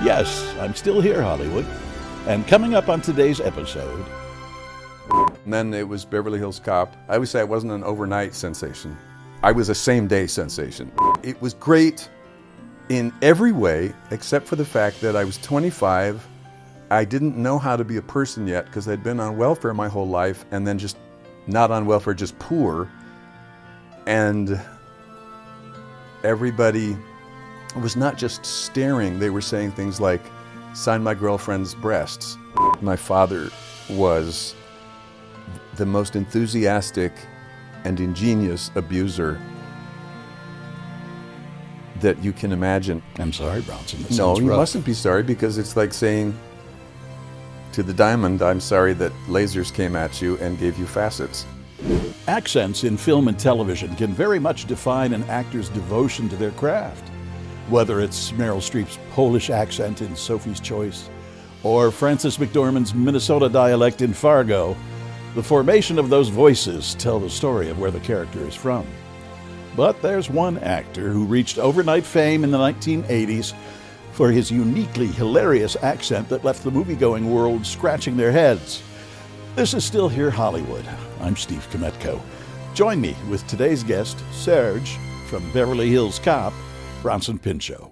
Yes, I'm still here, Hollywood. And coming up on today's episode... And then it was Beverly Hills Cop. I always say I wasn't an overnight sensation. I was a same-day sensation. It was great in every way, except for the fact that I was 25. I didn't know how to be a person yet because I'd been on welfare my whole life, and then just not on welfare, just poor. And everybody was not just staring, they were saying things like, "Sign my girlfriend's breasts." My father was the most enthusiastic and ingenious abuser that you can imagine. I'm sorry, Bronson. That No, sounds you rough. mustn't be sorry, because it's like saying to the diamond, "I'm sorry that lasers came at you and gave you facets." Accents in film and television can very much define an actor's devotion to their craft. Whether it's Meryl Streep's Polish accent in Sofie's Choice, or Frances McDormand's Minnesota dialect in Fargo, the formation of those voices tell the story of where the character is from. But there's one actor who reached overnight fame in the 1980s for his uniquely hilarious accent that left the movie-going world scratching their heads. This is Still Here Hollywood. I'm Steve Kmetko. Join me with today's guest, Serge, from Beverly Hills Cop, Bronson Pinchot.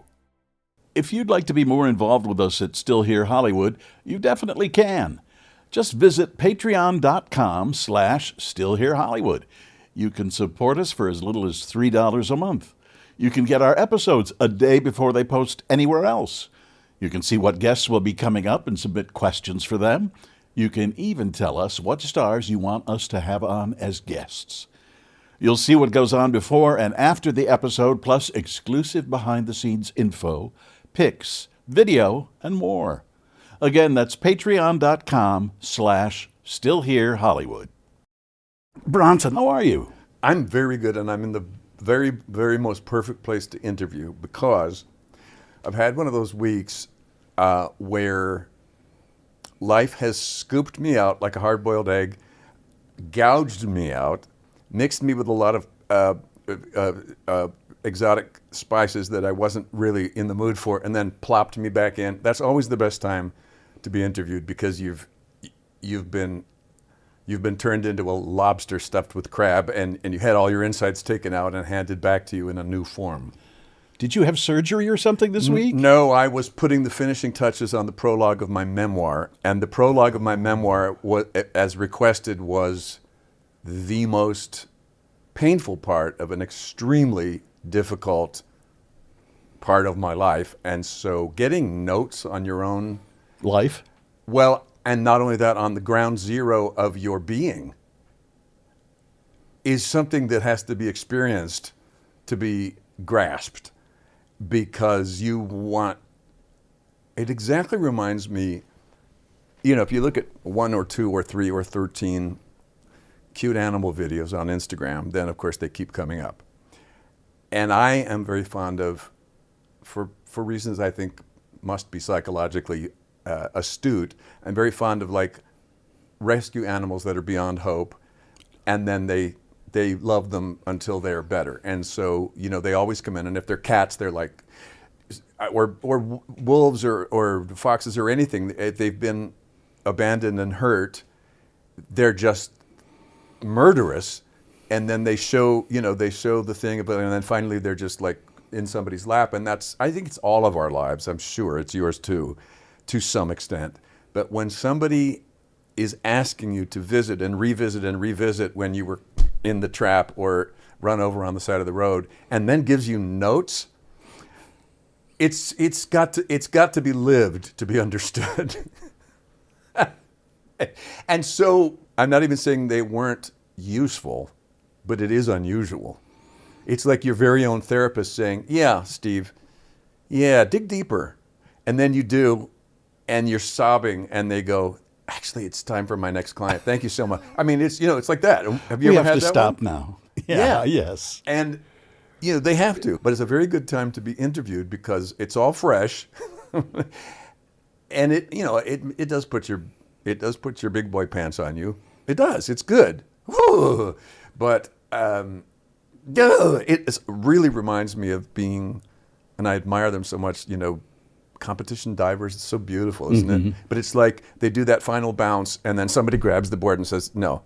If you'd like to be more involved with us at Still Here Hollywood, you definitely can. Just visit patreon.com/stillherehollywood. You can support us for as little as $3 a month. You can get our episodes a day before they post anywhere else. You can see what guests will be coming up and submit questions for them. You can even tell us what stars you want us to have on as guests. You'll see what goes on before and after the episode, plus exclusive behind-the-scenes info, pics, video, and more. Again, that's patreon.com/stillherehollywood. Bronson, how are you? I'm very good, and I'm in the very, very most perfect place to interview, because I've had one of those weeks where life has scooped me out like a hard-boiled egg, gouged me out, mixed me with a lot of exotic spices that I wasn't really in the mood for, and then plopped me back in. That's always the best time to be interviewed, because you've been turned into a lobster stuffed with crab, and you had all your insides taken out and handed back to you in a new form. Did you have surgery or something this week? No, I was putting the finishing touches on the prologue of my memoir, and the prologue of my memoir, as requested, was the most painful part of an extremely difficult part of my life. And so getting notes on your own Life? well, and not only that, on the ground zero of your being, is something that has to be experienced to be grasped, because you want, it exactly reminds me, if you look at 1 or 2 or 3 or 13 cute animal videos on Instagram, then of course they keep coming up. And I am very fond of, for reasons I think must be psychologically astute, I'm very fond of like rescue animals that are beyond hope, and then they love them until they're better. And so, they always come in, and if they're cats, they're like, or wolves or foxes or anything, if they've been abandoned and hurt, they're just murderous. And then they show the thing about, and then finally they're just like in somebody's lap. And I think it's all of our lives. I'm sure it's yours too, to some extent. But when somebody is asking you to visit and revisit when you were in the trap or run over on the side of the road, and then gives you notes, it's got to be lived to be understood. And so I'm not even saying they weren't useful, but it is unusual. It's like your very own therapist saying, "Yeah, Steve, yeah, dig deeper." And then you do, and you're sobbing, and they go, "Actually, it's time for my next client. Thank you so much." I mean, it's like that. Have you We ever have had to that stop one? now. Yeah. Yes. And they have to, but it's a very good time to be interviewed because it's all fresh, and it does put your big boy pants on you. It does. It's good. Woo! But it really reminds me of being, and I admire them so much, competition divers. It's so beautiful, isn't it? But it's like they do that final bounce, and then somebody grabs the board and says, "No,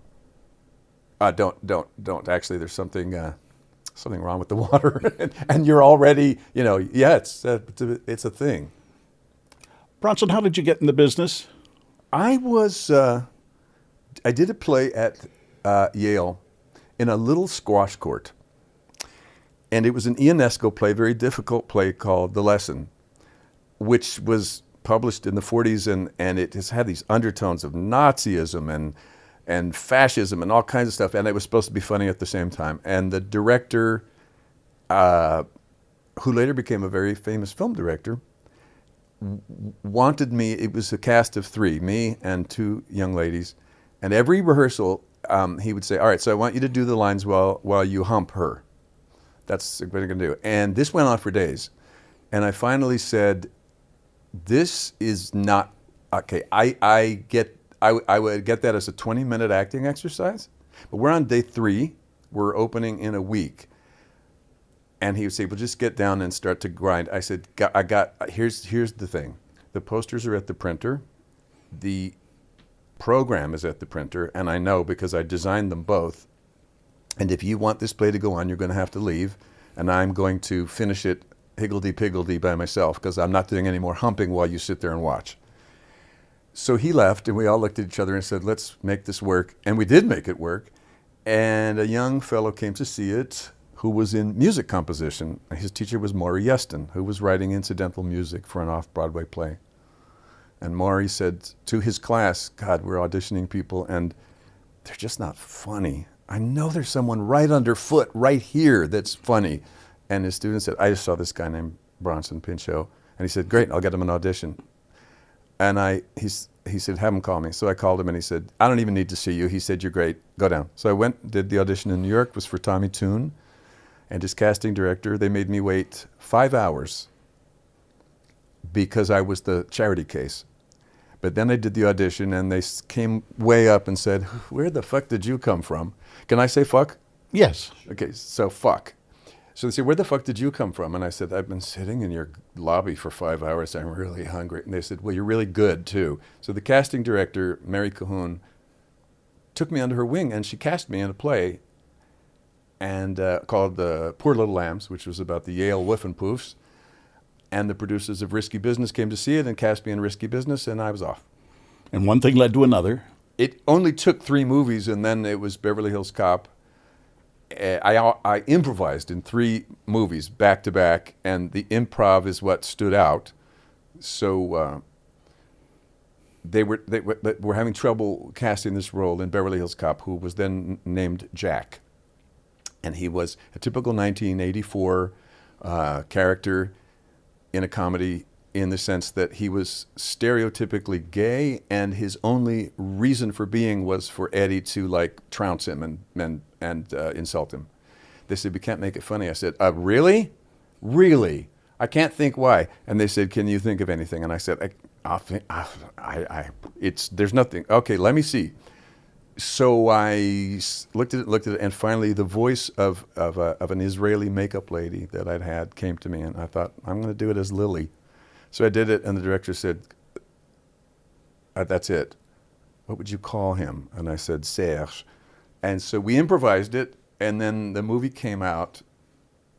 don't. Actually, there's something wrong with the water," and you're already, yeah, it's a thing. Bronson, how did you get in the business? I did a play at Yale in a little squash court. And it was an Ionesco play, very difficult play called The Lesson, which was published in the 40s, and it has had these undertones of Nazism and fascism and all kinds of stuff, and it was supposed to be funny at the same time. And the director, who later became a very famous film director, wanted me. It was a cast of 3, me and 2 young ladies, and every rehearsal he would say, "All right, so I want you to do the lines while you hump her. That's what you're going to do." And this went on for days. And I finally said, "This is not okay. I would get that as a 20-minute acting exercise, but we're on day 3. We're opening in a week." And he would say, "Well, just get down and start to grind." I said, here's the thing. The posters are at the printer. The program is at the printer, and I know because I designed them both. And if you want this play to go on, you're going to have to leave, and I'm going to finish it higgledy-piggledy by myself because I'm not doing any more humping while you sit there and watch. So he left, and we all looked at each other and said, "Let's make this work." And we did make it work. And a young fellow came to see it who was in music composition. His teacher was Maury Yeston, who was writing incidental music for an off-Broadway play. And Maury said to his class, "God, we're auditioning people, and they're just not funny. I know there's someone right underfoot, right here, that's funny." And his student said, "I just saw this guy named Bronson Pinchot." And he said, "Great, I'll get him an audition." And he said, "Have him call me." So I called him, and he said, "I don't even need to see you." He said, "You're great. Go down." So I went, did the audition in New York. It was for Tommy Tune and his casting director. They made me wait 5 hours because I was the charity case. But then I did the audition, and they came way up and said, "Where the fuck did you come from?" Can I say fuck? Yes. Okay, so fuck. So they said, "Where the fuck did you come from?" And I said, "I've been sitting in your lobby for 5 hours. I'm really hungry." And they said, "Well, you're really good, too." So the casting director, Mary Cahoon, took me under her wing, and she cast me in a play and called Poor Little Lambs, which was about the Yale Whiffenpoofs. And the producers of Risky Business came to see it and cast me in Risky Business, and I was off. And one thing led to another. It only took 3 movies, and then it was Beverly Hills Cop. I improvised in 3 movies back to back, and the improv is what stood out. So they were having trouble casting this role in Beverly Hills Cop, who was then named Jack. And he was a typical 1984 character in a comedy, in the sense that he was stereotypically gay, and his only reason for being was for Eddie to trounce him and insult him. They said, "We can't make it funny." I said, "Really? Really? I can't think why." And they said, "Can you think of anything?" And I said, there's nothing. Okay, let me see. So I looked at it, and finally the voice of an Israeli makeup lady that I'd had came to me, and I thought, I'm going to do it as Lily. So I did it, and the director said, "That's it. What would you call him?" And I said, "Serge." And so we improvised it, and then the movie came out.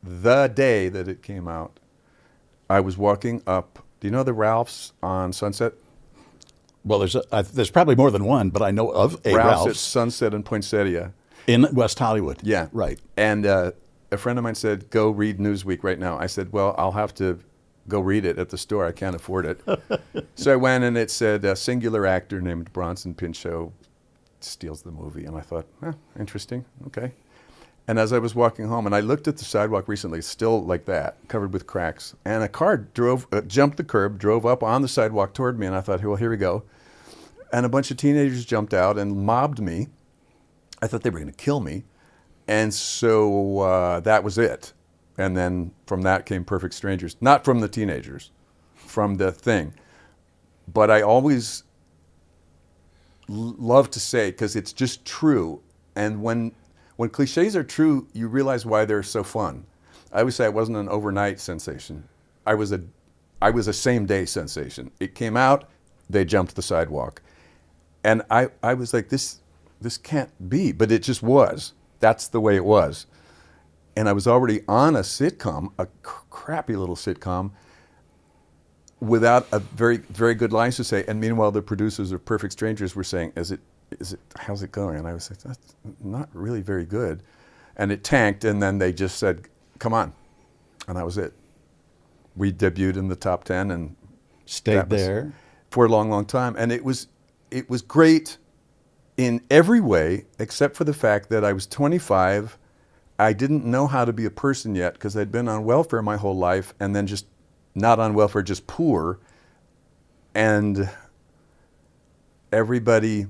The day that it came out, I was walking up. Do you know the Ralphs on Sunset? Well, there's probably more than one, but I know of a Ralph's at Ralph's Sunset and Poinsettia. in West Hollywood. Yeah. Right. And a friend of mine said, "Go read Newsweek right now." I said, "Well, I'll have to go read it at the store. I can't afford it." So I went, and it said, "A singular actor named Bronson Pinchot steals the movie." And I thought, interesting. Okay. And as I was walking home, and I looked at the sidewalk recently, still like that, covered with cracks, and a car jumped the curb, drove up on the sidewalk toward me, and I thought, well, here we go. And a bunch of teenagers jumped out and mobbed me. I thought they were going to kill me. And so that was it. And then from that came Perfect Strangers. Not from the teenagers, from the thing. But I always love to say, because it's just true, and when cliches are true, you realize why they're so fun. I always say I wasn't an overnight sensation. I was a I was a same day sensation. It came out, they jumped the sidewalk. And I was like, this can't be, but it just was. That's the way it was. And I was already on a sitcom, a crappy little sitcom, without a very, very good lines to say. And meanwhile, the producers of Perfect Strangers were saying, how's it going? And I was like, that's not really very good. And it tanked, and then they just said, come on. And that was it. We debuted in the top 10 and stayed there for a long, long time. And it was great in every way, except for the fact that I was 25. I didn't know how to be a person yet because I'd been on welfare my whole life, and then just not on welfare, just poor. And everybody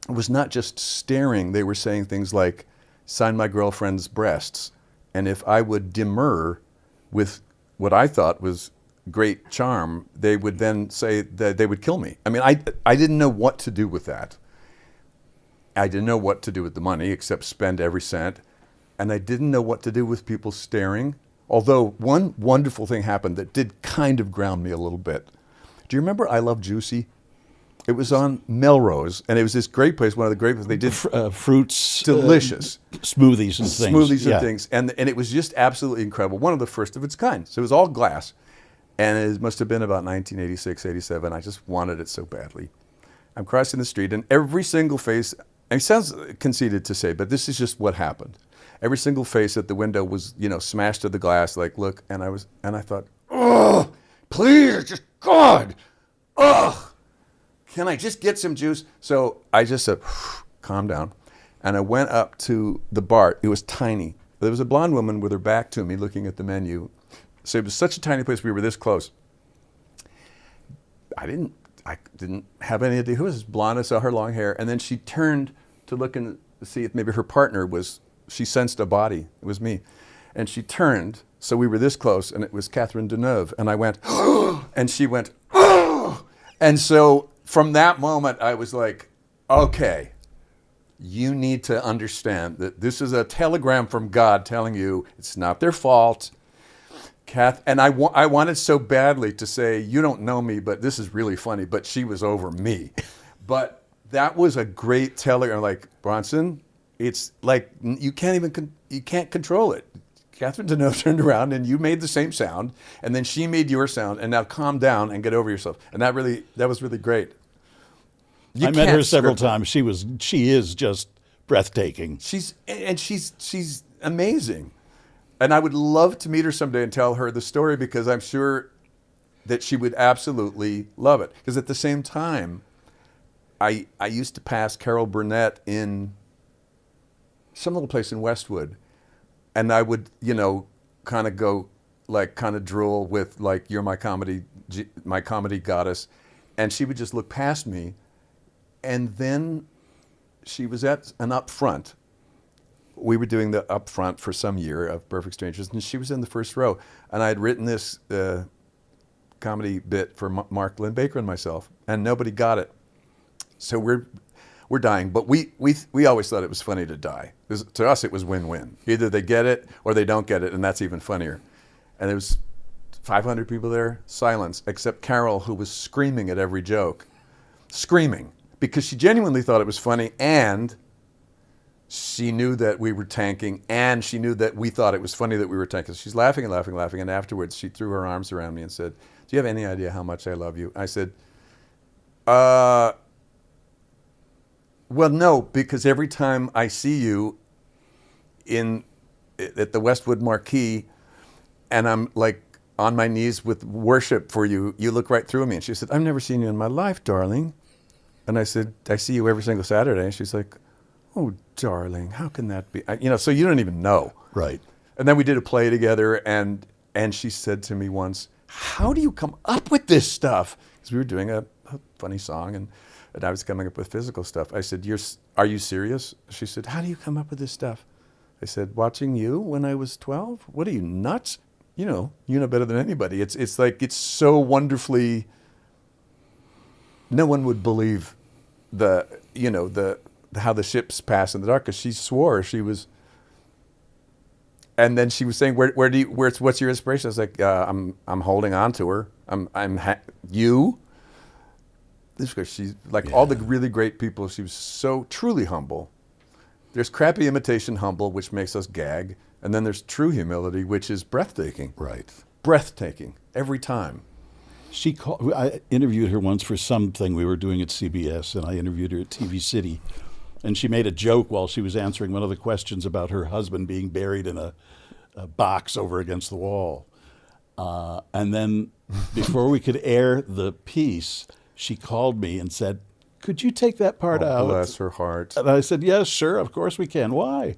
was not just staring, they were saying things like, sign my girlfriend's breasts. And if I would demur with what I thought was great charm, they would then say that they would kill me. I mean, I didn't know what to do with that. I didn't know what to do with the money except spend every cent. And I didn't know what to do with people staring. Although one wonderful thing happened that did kind of ground me a little bit. Do you remember I Love Juicy? It was on Melrose, and it was this great place, one of the great places. They did fruits. Delicious. Smoothies and things. Smoothies and things. And it was just absolutely incredible. One of the first of its kind. So it was all glass. And it must have been about 1986, 87. I just wanted it so badly. I'm crossing the street, and every single face, and it sounds conceited to say, but this is just what happened. Every single face at the window was, smashed to the glass, like, look, and I thought, oh, please, just God, oh, can I just get some juice? So I just said, calm down. And I went up to the bar. It was tiny. There was a blonde woman with her back to me looking at the menu. So it was such a tiny place, we were this close. I didn't have any idea who was this blonde. I saw her long hair. And then she turned to look and see if maybe her partner was, she sensed a body. It was me. And she turned, so we were this close, and it was Catherine Deneuve. And I went, oh, and she went, oh. And so from that moment, I was like, okay, you need to understand that this is a telegram from God telling you it's not their fault. And I wanted so badly to say, you don't know me, but this is really funny, but she was over me. But that was a great telegram. Like, Bronson, it's like you can't control it. Catherine Deneuve turned around and you made the same sound, and then she made your sound, and now calm down and get over yourself. And that was really great. I met her several times. She is just breathtaking. She's amazing. And I would love to meet her someday and tell her the story, because I'm sure that she would absolutely love it. Because at the same time, I used to pass Carol Burnett in some little place in Westwood, and I would, kind of go, like, kind of drool with, like, you're my comedy goddess. And she would just look past me. And then she was at an upfront. We were doing the upfront for some year of Perfect Strangers, and she was in the first row. And I had written this comedy bit for Mark Lynn-Baker and myself, and nobody got it. So we're dying, but we always thought it was funny to die. To us, it was win-win. Either they get it or they don't get it, and that's even funnier. And there was 500 people there, silence, except Carol, who was screaming at every joke. Screaming, because she genuinely thought it was funny, and she knew that we were tanking, and she knew that we thought it was funny that we were tanking. She's laughing and laughing and laughing, and afterwards she threw her arms around me and said, do you have any idea how much I love you? I said, well, no, because every time I see you at the Westwood Marquee, and I'm like on my knees with worship for you, you look right through me. And she said, I've never seen you in my life, darling. And I said, I see you every single Saturday. And she's like, oh, darling, how can that be? So you don't even know. Right. And then we did a play together, and she said to me once, how do you come up with this stuff? Because we were doing a funny song, and I was coming up with physical stuff. I said, are you serious? She said, how do you come up with this stuff? I said, watching you when I was 12? What are you, nuts? You know better than anybody. It's like, it's so wonderfully, no one would believe how the ships pass in the dark, because she swore she was. And then she was saying, what's your inspiration? I was like, I'm holding on to her. You. This girl, she's like all the really great people. She was so truly humble. There's crappy imitation humble, which makes us gag. And then there's true humility, which is breathtaking. Right. Breathtaking every time. I interviewed her once for something we were doing at CBS, and I interviewed her at TV City. And she made a joke while she was answering one of the questions about her husband being buried in a box over against the wall. And then before we could air the piece, she called me and said, "Could you take that part out?" Bless her heart. And I said, "Yes, sure, of course we can." "Why?"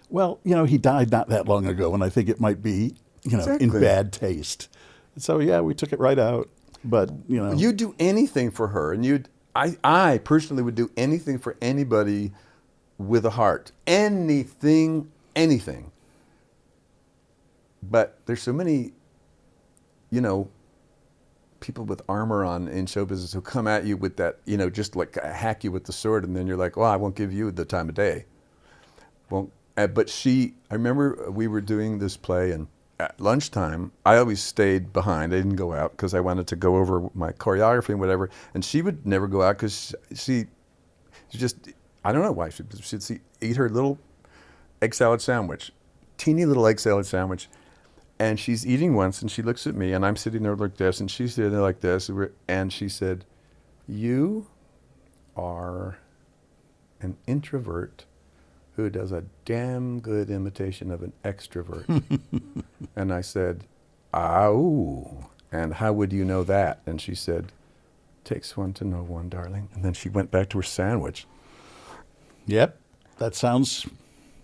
"Well, he died not that long ago, and I think it might be, Exactly. in bad taste." So, yeah, we took it right out. But, You'd do anything for her, and I personally would do anything for anybody with a heart. Anything. But there's so many, people with armor on in show business who come at you with that, just like hack you with the sword, and then you're like, "Well, I won't give you the time of day." Well, but I remember we were doing this play, and at lunchtime, I always stayed behind. I didn't go out because I wanted to go over my choreography and whatever. And she would never go out because she just, I don't know why, she'd eat her little egg salad sandwich, teeny little egg salad sandwich. And she's eating once, and she looks at me, and I'm sitting there like this, and she's sitting there like this. And she said, "You are an introvert who does a damn good imitation of an extrovert." And I said, "Oh, and how would you know that?" And she said, "Takes one to know one, darling." And then she went back to her sandwich. Yep, that sounds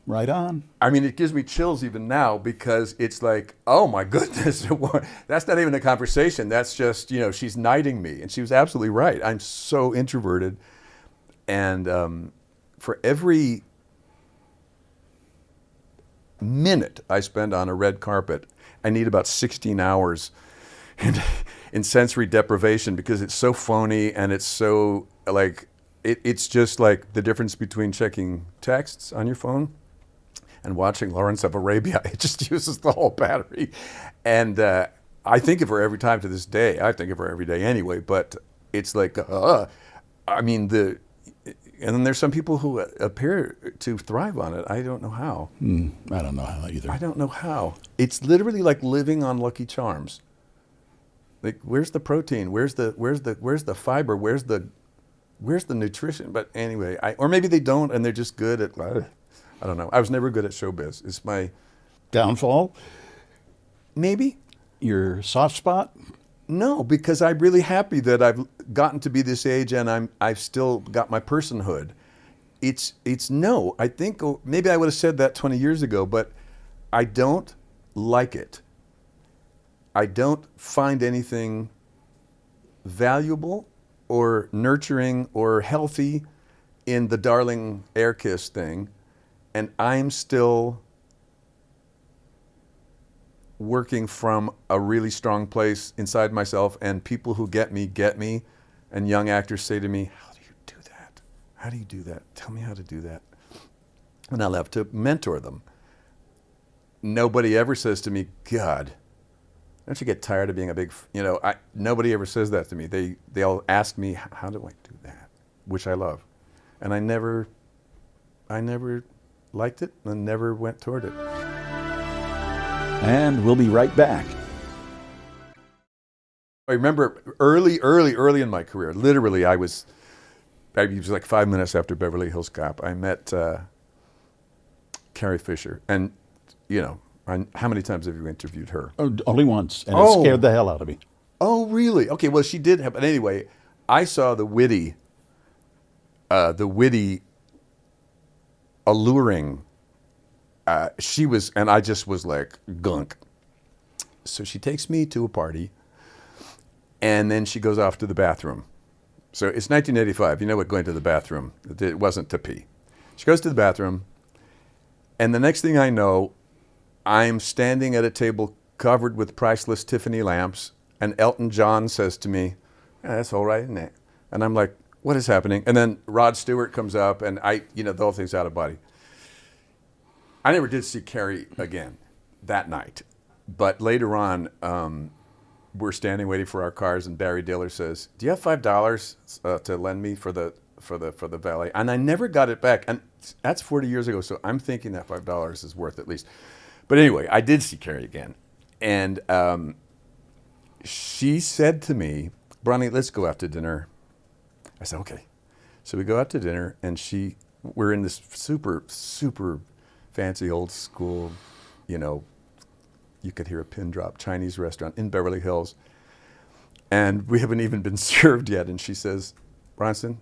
right on. I mean, it gives me chills even now because it's like, oh my goodness, that's not even a conversation. That's just, she's knighting me. And she was absolutely right. I'm so introverted. And for every minute I spend on a red carpet, I need about 16 hours in sensory deprivation because it's so phony and it's so like, it's just like the difference between checking texts on your phone and watching Lawrence of Arabia. It just uses the whole battery. And I think of her every time to this day. I think of her every day anyway, but it's like, and then there's some people who appear to thrive on it. I don't know how. I don't know how either. I don't know how. It's literally like living on Lucky Charms. Like, where's the protein? Where's the fiber? Where's the nutrition? But anyway, or maybe they don't, and they're just good at. I don't know. I was never good at showbiz. It's my downfall. Maybe your soft spot. No, because I'm really happy that I've gotten to be this age and I've still got my personhood. It's no. I think maybe I would have said that 20 years ago, but I don't like it. I don't find anything valuable or nurturing or healthy in the darling air kiss thing, and I'm still working from a really strong place inside myself, and people who get me, and young actors say to me, "How do you do that? How do you do that? Tell me how to do that." And I'll have to mentor them. Nobody ever says to me, "God, don't you get tired of being a big," nobody ever says that to me. They'll ask me, "How do I do that?" Which I love. And I never liked it and never went toward it. And we'll be right back. I remember early in my career, literally it was like 5 minutes after Beverly Hills Cop, I met Carrie Fisher. And, how many times have you interviewed her? Oh, only once, and it scared the hell out of me. Oh, really? Okay, well, she did have, but anyway, I saw the witty, alluring, she was, and I just was like, gunk. So she takes me to a party, and then she goes off to the bathroom. So it's 1985. You know what going to the bathroom, it wasn't to pee. She goes to the bathroom, and the next thing I know, I'm standing at a table covered with priceless Tiffany lamps, and Elton John says to me, "That's all right, isn't it?" And I'm like, what is happening? And then Rod Stewart comes up, and the whole thing's out of body. I never did see Carrie again that night. But later on, we're standing waiting for our cars, and Barry Diller says, "Do you have $5 to lend me for the valet?" And I never got it back, and that's 40 years ago. So I'm thinking that $5 is worth at least. But anyway, I did see Carrie again, and she said to me, "Bronny, let's go out to dinner." I said, "Okay." So we go out to dinner, and we're in this super, super fancy old school, you could hear a pin drop Chinese restaurant in Beverly Hills. And we haven't even been served yet. And she says, "Bronson,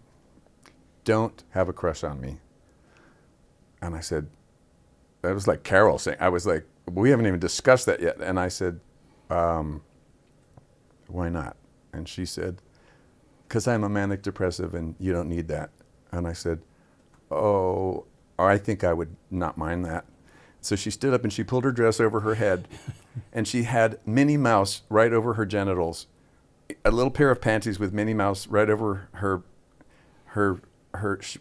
don't have a crush on me." And I said, that was like Carol saying, I was like, we haven't even discussed that yet. And I said, why not? And she said, "Because I'm a manic depressive and you don't need that." And I said, "Oh, I think I would not mind that." So she stood up and she pulled her dress over her head, and she had Minnie Mouse right over her genitals, a little pair of panties with Minnie Mouse right over her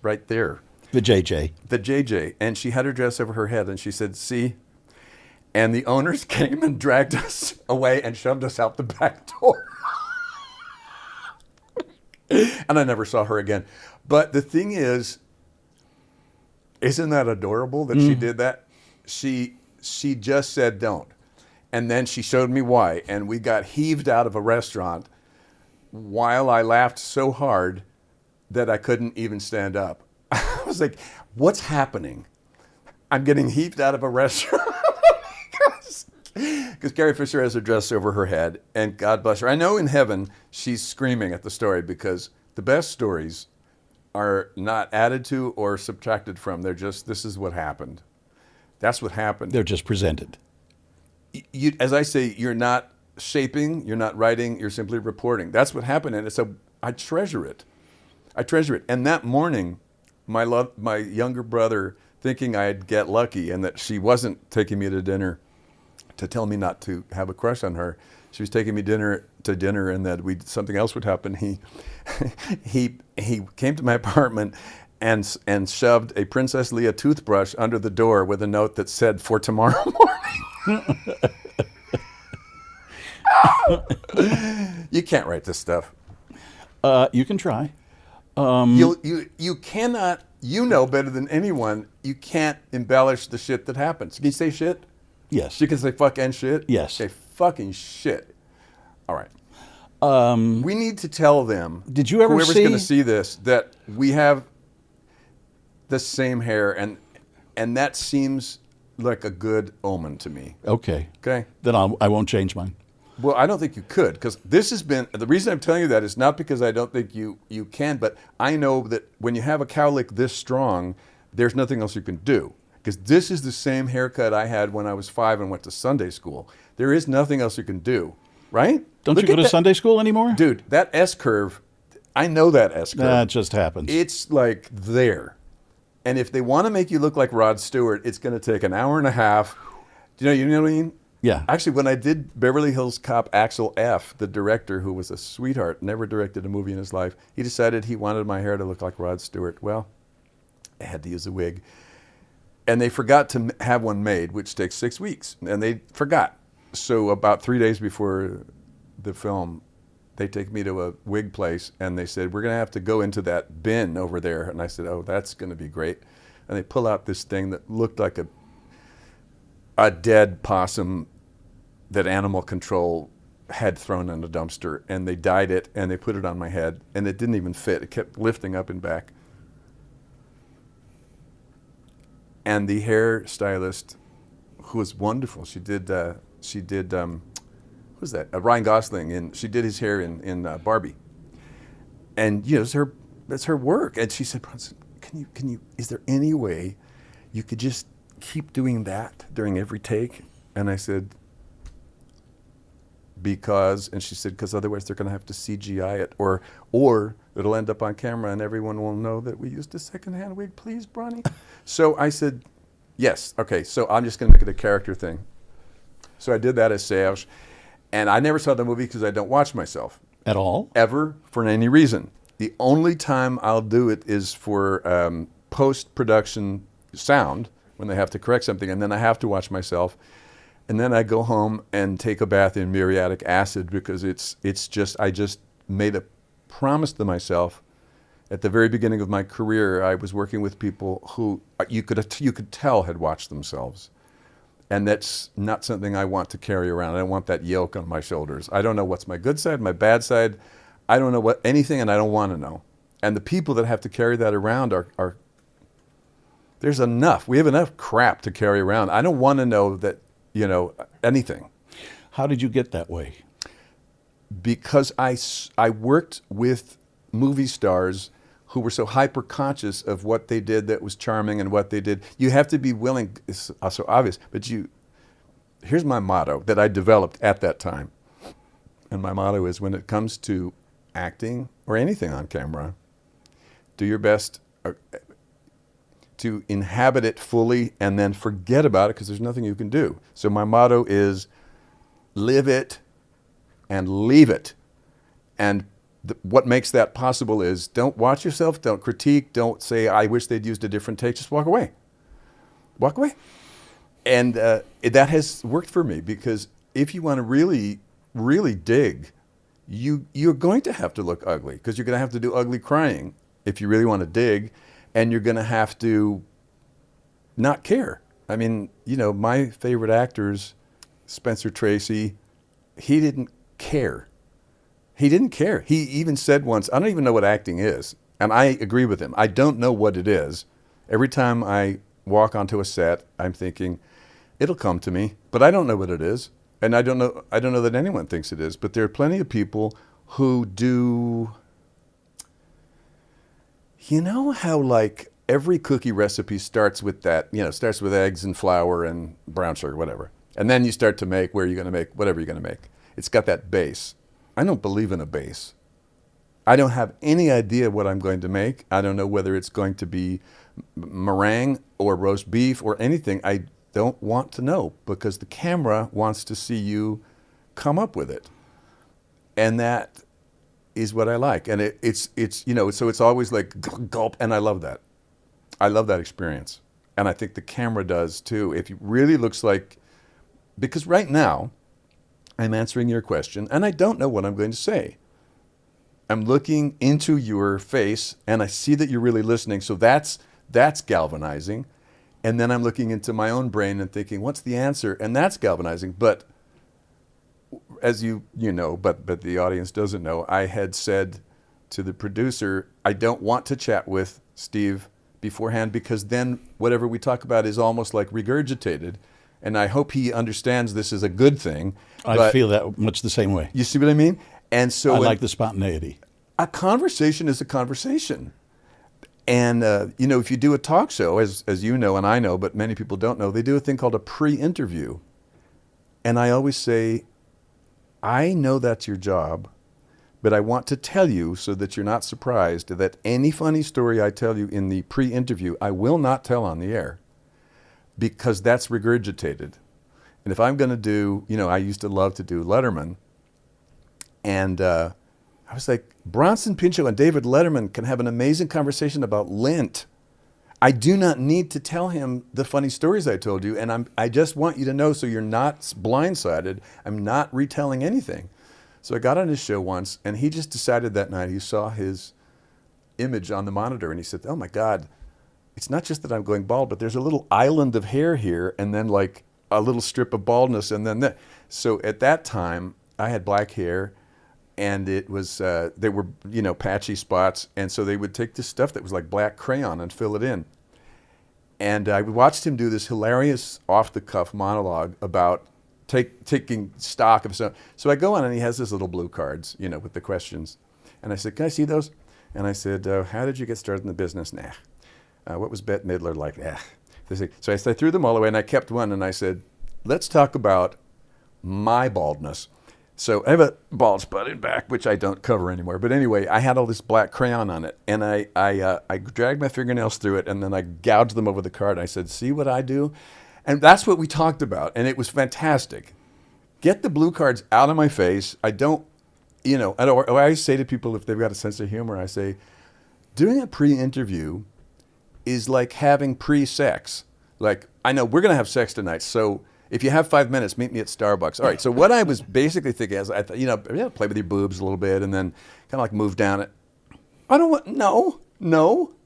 right there. The JJ. The JJ. And she had her dress over her head, and she said, "See?" And the owners came and dragged us away and shoved us out the back door. And I never saw her again. But the thing is, isn't that adorable that she did that? She just said don't. And then she showed me why. And we got heaved out of a restaurant while I laughed so hard that I couldn't even stand up. I was like, what's happening? I'm getting heaved out of a restaurant. Because Carrie Fisher has her dress over her head, and God bless her. I know in heaven she's screaming at the story, because the best stories are not added to or subtracted from. They're just, this is what happened. That's what happened. They're just presented. You, as I say, you're not shaping, you're not writing, you're simply reporting. That's what happened, and so I treasure it. I treasure it. And that morning, my younger brother, thinking I'd get lucky and that she wasn't taking me to dinner to tell me not to have a crush on her, she was taking me to dinner, and that something else would happen. He came to my apartment and shoved a Princess Leia toothbrush under the door with a note that said, "For tomorrow morning." You can't write this stuff. You can try. You cannot. You know better than anyone. You can't embellish the shit that happens. Can you say shit? Yes. You can say fuck and shit? Yes. Say fucking shit. All right. We need to tell them, did you ever whoever's going to see this, that we have the same hair, and that seems like a good omen to me. Okay. Okay? Then I won't change mine. Well, I don't think you could, because this has been, the reason I'm telling you that is not because I don't think you can, but I know that when you have a cowlick this strong, there's nothing else you can do. Because this is the same haircut I had when I was 5 and went to Sunday school. There is nothing else you can do, right? Don't you go to Sunday school anymore? Dude, that S-curve, I know that S-curve. That just happens. It's like there. And if they want to make you look like Rod Stewart, it's going to take an hour and a half. You know what I mean? Yeah. Actually, when I did Beverly Hills Cop, Axel F., the director, who was a sweetheart, never directed a movie in his life, he decided he wanted my hair to look like Rod Stewart. Well, I had to use a wig. And they forgot to have one made, which takes 6 weeks. And they forgot. So about 3 days before the film, they take me to a wig place, and they said, "We're going to have to go into that bin over there." And I said, "Oh, that's going to be great." And they pull out this thing that looked like a dead possum that animal control had thrown in a dumpster, and they dyed it, and they put it on my head, and it didn't even fit. It kept lifting up and back. And the hairstylist, who was wonderful, she did who's that? Ryan Gosling, and she did his hair in Barbie. And that's her work. And she said, "Bronson, can you? Is there any way you could just keep doing that during every take?" And I said, "Because," and she said, "because otherwise they're going to have to CGI it, or it'll end up on camera and everyone will know that we used a secondhand wig. Please, Bronny." So I said, "Yes, okay. So I'm just going to make it a character thing." So I did that as Serge. And I never saw the movie because I don't watch myself. At all? Ever, for any reason. The only time I'll do it is for post-production sound, when they have to correct something, and then I have to watch myself. And then I go home and take a bath in muriatic acid because I just made a promise to myself. At the very beginning of my career, I was working with people who you could tell had watched themselves. And that's not something I want to carry around. I don't want that yoke on my shoulders. I don't know what's my good side, my bad side. I don't know anything, and I don't want to know. And the people that have to carry that around are there's enough. We have enough crap to carry around. I don't want to know that, anything. How did you get that way? Because I worked with movie stars who were so hyper-conscious of what they did that was charming and what they did. You have to be willing, it's so obvious, but here's my motto that I developed at that time. And my motto is, when it comes to acting or anything on camera, do your best to inhabit it fully and then forget about it, because there's nothing you can do. So my motto is, live it and leave it. And what makes that possible is, don't watch yourself, don't critique, don't say, I wish they'd used a different take, just walk away. Walk away. And that has worked for me, because if you want to really, really dig, you're going to have to look ugly, because you're going to have to do ugly crying if you really want to dig, and you're going to have to not care. I mean, my favorite actors, Spencer Tracy, he didn't care. He didn't care. He even said once, I don't even know what acting is. And I agree with him. I don't know what it is. Every time I walk onto a set, I'm thinking, it'll come to me, but I don't know what it is. And I don't know that anyone thinks it is. But there are plenty of people who do, how like every cookie recipe starts with that, starts with eggs and flour and brown sugar, whatever. And then you start to make whatever you're going to make. It's got that base. I don't believe in a base. I don't have any idea what I'm going to make. I don't know whether it's going to be meringue or roast beef or anything. I don't want to know, because the camera wants to see you come up with it. And that is what I like. And it's so it's always like gulp, and I love that. I love that experience. And I think the camera does too. If it really looks like, because right now, I'm answering your question, and I don't know what I'm going to say. I'm looking into your face, and I see that you're really listening, so that's galvanizing. And then I'm looking into my own brain and thinking, what's the answer? And that's galvanizing. But as you know, but the audience doesn't know, I had said to the producer, I don't want to chat with Steve beforehand, because then whatever we talk about is almost like regurgitated. And I hope he understands this is a good thing. I feel that much the same way. You see what I mean? And so I like the spontaneity. A conversation is a conversation. And, if you do a talk show, as you know and I know, but many people don't know, they do a thing called a pre-interview. And I always say, I know that's your job, but I want to tell you so that you're not surprised that any funny story I tell you in the pre-interview, I will not tell on the air. Because that's regurgitated. And if I'm going to do, I used to love to do Letterman. And I was like, Bronson Pinchot and David Letterman can have an amazing conversation about lint. I do not need to tell him the funny stories I told you. And I just want you to know, so you're not blindsided. I'm not retelling anything. So I got on his show once, and he just decided that night, he saw his image on the monitor, and he said, oh my God, it's not just that I'm going bald, but there's a little island of hair here, and then like a little strip of baldness, and then that. So at that time, I had black hair, and it was they were patchy spots, and so they would take this stuff that was like black crayon and fill it in. And I watched him do this hilarious off-the-cuff monologue about taking stock of stuff. So I go on, and he has these little blue cards, with the questions, and I said, "Can I see those?" And I said, "How did you get started in the business?" Nah. What was Bette Midler like? So I threw them all away, and I kept one, and I said, let's talk about my baldness. So I have a bald spot in back, which I don't cover anymore. But anyway, I had all this black crayon on it, and I dragged my fingernails through it, and then I gouged them over the card. I said, see what I do? And that's what we talked about, and it was fantastic. Get the blue cards out of my face. I don't, I always say to people, if they've got a sense of humor, I say, doing a pre-interview is like having pre-sex. Like, I know we're going to have sex tonight, so If you have 5 minutes, meet me at Starbucks. All right. So what I was basically thinking is, I thought, play with your boobs a little bit, and then kind of like move down it. I don't want. No.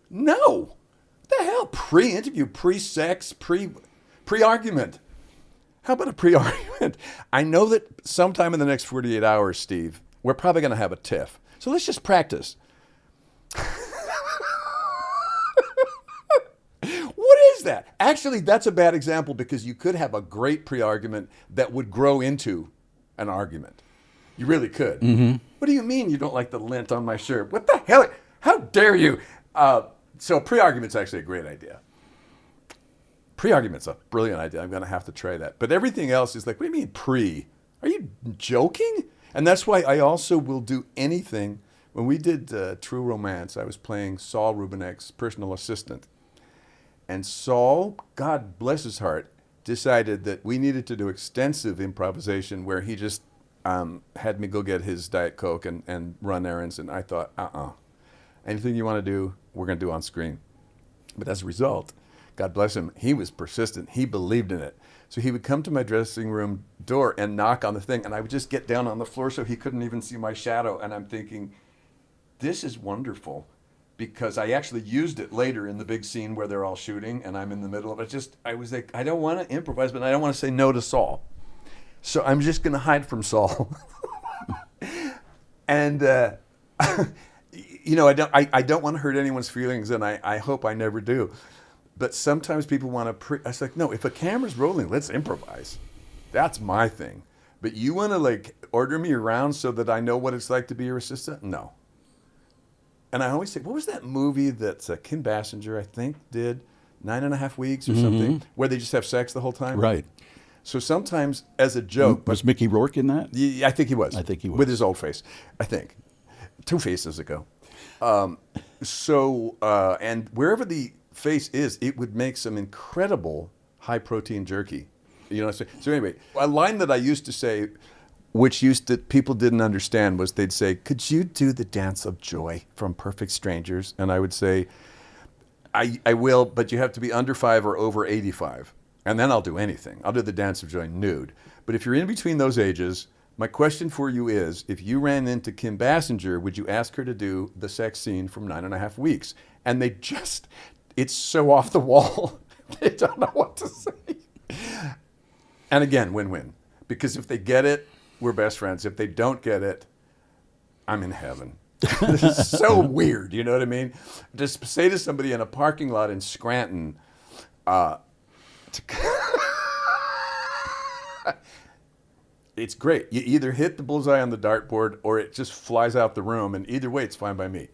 What the hell? Pre-interview, pre-sex, pre-argument. How about a pre-argument? I know that sometime in the next 48 hours, Steve, we're probably going to have a tiff. So let's just practice. What is that? Actually, that's a bad example because you could have a great pre-argument that would grow into an argument. You really could. Mm-hmm. What do you mean you don't like the lint on my shirt? What the hell? How dare you? So pre-argument's actually a great idea. Pre-argument's a brilliant idea. I'm going to have to try that. But everything else is like, what do you mean pre? Are you joking? And that's why I also will do anything. When we did True Romance, I was playing Saul Rubinek's personal assistant. And Saul, God bless his heart, decided that we needed to do extensive improvisation where he just had me go get his Diet Coke and run errands. And I thought, anything you want to do, we're going to do on screen. But as a result, God bless him, he was persistent. He believed in it. So he would come to my dressing room door and knock on the thing, and I would just get down on the floor so he couldn't even see my shadow. And I'm thinking, this is wonderful, because I actually used it later in the big scene where they're all shooting, and I'm in the middle of it. I was like, I don't want to improvise, but I don't want to say no to Saul. So I'm just going to hide from Saul. And, I don't want to hurt anyone's feelings, and I hope I never do. But sometimes people want to, I was like, no, if a camera's rolling, let's improvise. That's my thing. But you want to like order me around so that I know what it's like to be your assistant? No. And I always say, what was that movie that Kim Basinger, I think, did 9.5 Weeks or something, where they just have sex the whole time? Right. So sometimes as a joke. Was Mickey Rourke in that? Yeah, I think he was. With his old face, I think. 2 faces ago. And wherever the face is, it would make some incredible high-protein jerky. You know what I'm saying? So anyway, a line that I used to say, which people didn't understand, was they'd say, could you do the dance of joy from Perfect Strangers? And I would say, I will, but you have to be under 5 or over 85. And then I'll do anything. I'll do the dance of joy nude. But if you're in between those ages, my question for you is, if you ran into Kim Basinger, would you ask her to do the sex scene from 9.5 Weeks? And it's so off the wall, they don't know what to say. And again, win-win. Because if they get it, we're best friends. If they don't get it, I'm in heaven. This is so weird, you know what I mean? Just say to somebody in a parking lot in Scranton, it's great. You either hit the bullseye on the dartboard or it just flies out the room, and either way, it's fine by me.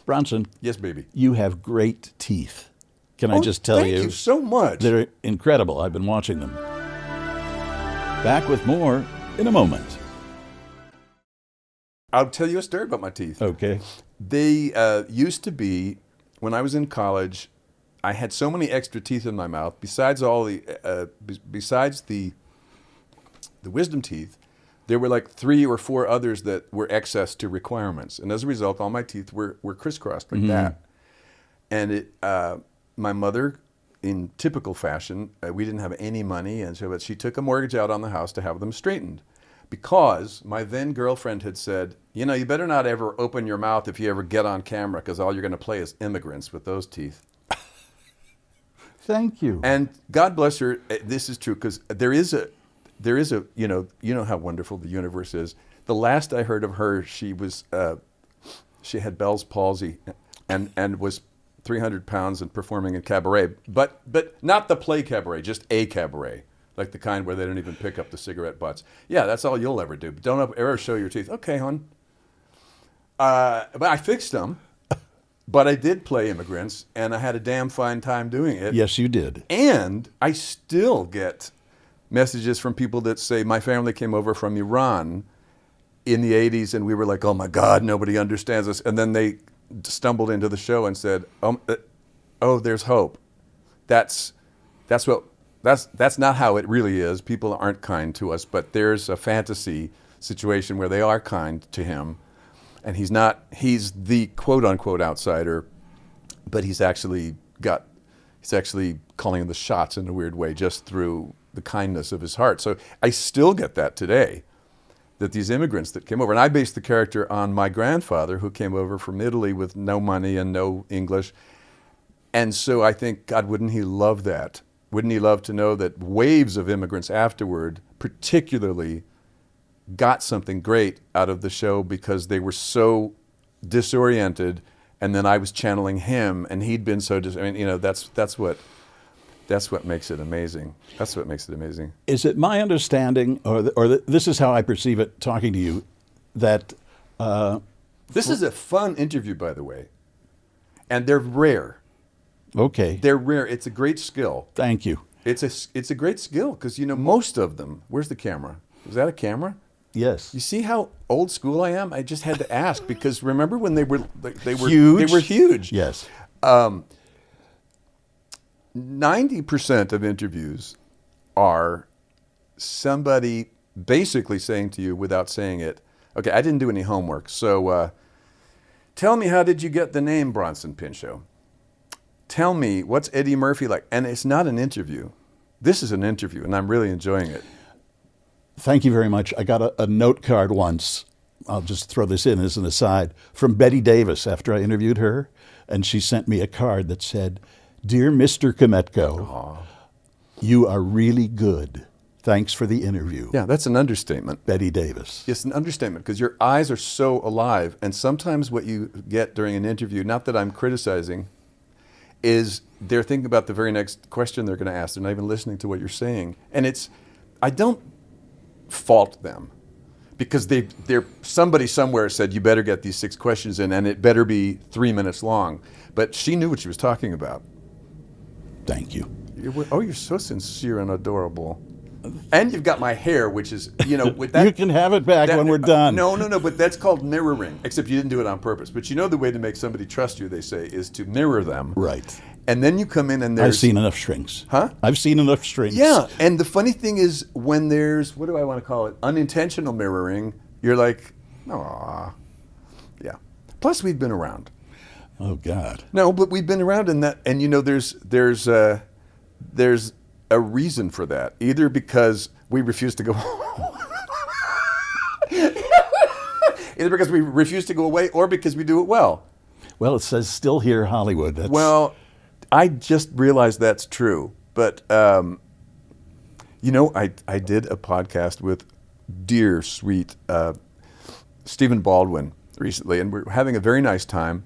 Bronson. Yes, baby. You have great teeth. Can I just tell you? Thank you so much. They're incredible. I've been watching them. Back with more in a moment. I'll tell you a story about my teeth. Okay. They used to be, when I was in college, I had so many extra teeth in my mouth, besides the wisdom teeth, there were like 3 or 4 others that were excess to requirements. And as a result, all my teeth were crisscrossed like that. And my mother, in typical fashion, we didn't have any money, and so but she took a mortgage out on the house to have them straightened. Because my then girlfriend had said, you better not ever open your mouth if you ever get on camera, because all you're going to play is immigrants with those teeth. Thank you. And God bless her, this is true, because there is a, you know how wonderful the universe is. The last I heard of her, she had Bell's palsy and was 300 pounds and performing in cabaret, but not the play cabaret, just a cabaret, like the kind where they don't even pick up the cigarette butts. Yeah, that's all you'll ever do. But don't ever show your teeth. Okay, hon. But I fixed them. But I did play immigrants, and I had a damn fine time doing it. Yes, you did. And I still get messages from people that say, my family came over from Iran in the 80s, and we were like, oh my God, nobody understands us. And then they stumbled into the show and said, oh, there's hope. That's not how it really is. People aren't kind to us, but there's a fantasy situation where they are kind to him. And he's the quote unquote outsider, but he's actually calling the shots in a weird way just through the kindness of his heart. So I still get that today, that these immigrants that came over, and I based the character on my grandfather who came over from Italy with no money and no English. And so I think, God, wouldn't he love that? Wouldn't he love to know that waves of immigrants afterward particularly got something great out of the show because they were so disoriented, and then I was channeling him, and he'd been so that's what makes it amazing. That's what makes it amazing. Is it my understanding, this is how I perceive it talking to you, that this is a fun interview, by the way, and they're rare. Okay. They're rare. It's a great skill. Thank you. It's a great skill because most of them. Where's the camera? Is that a camera? Yes. You see how old school I am? I just had to ask because remember when they were huge? They were huge. Yes. 90% of interviews are somebody basically saying to you without saying it, okay, I didn't do any homework, so tell me, how did you get the name Bronson Pinchot? Tell me, what's Eddie Murphy like? And it's not an interview. This is an interview, and I'm really enjoying it. Thank you very much. I got a note card once, I'll just throw this in as an aside, from Betty Davis after I interviewed her, and she sent me a card that said, "Dear Mr. Kmetko, you are really good. Thanks for the interview." Yeah, that's an understatement. Betty Davis. It's an understatement because your eyes are so alive, and sometimes what you get during an interview, not that I'm criticizing, is they're thinking about the very next question they're going to ask. They're not even listening to what you're saying. And I don't fault them because somebody somewhere said, you better get these 6 questions in and it better be 3 minutes long. But she knew what she was talking about. Thank you. You're so sincere and adorable. And you've got my hair, which is, with that. You can have it back when we're done. No, but that's called mirroring, except you didn't do it on purpose. But the way to make somebody trust you, they say, is to mirror them. Right. And then you come in and there's... I've seen enough shrinks. Huh? I've seen enough shrinks. Yeah, and the funny thing is when there's, what do I want to call it, unintentional mirroring, you're like, aw. Yeah. Plus we've been around. Oh, God. No, but we've been around in that, and there's a reason for that. Either because we refuse to go either because we refuse to go away or because we do it well. Well, it says still here Hollywood. Well, I just realized that's true. But, I did a podcast with dear, sweet Stephen Baldwin recently, and we're having a very nice time.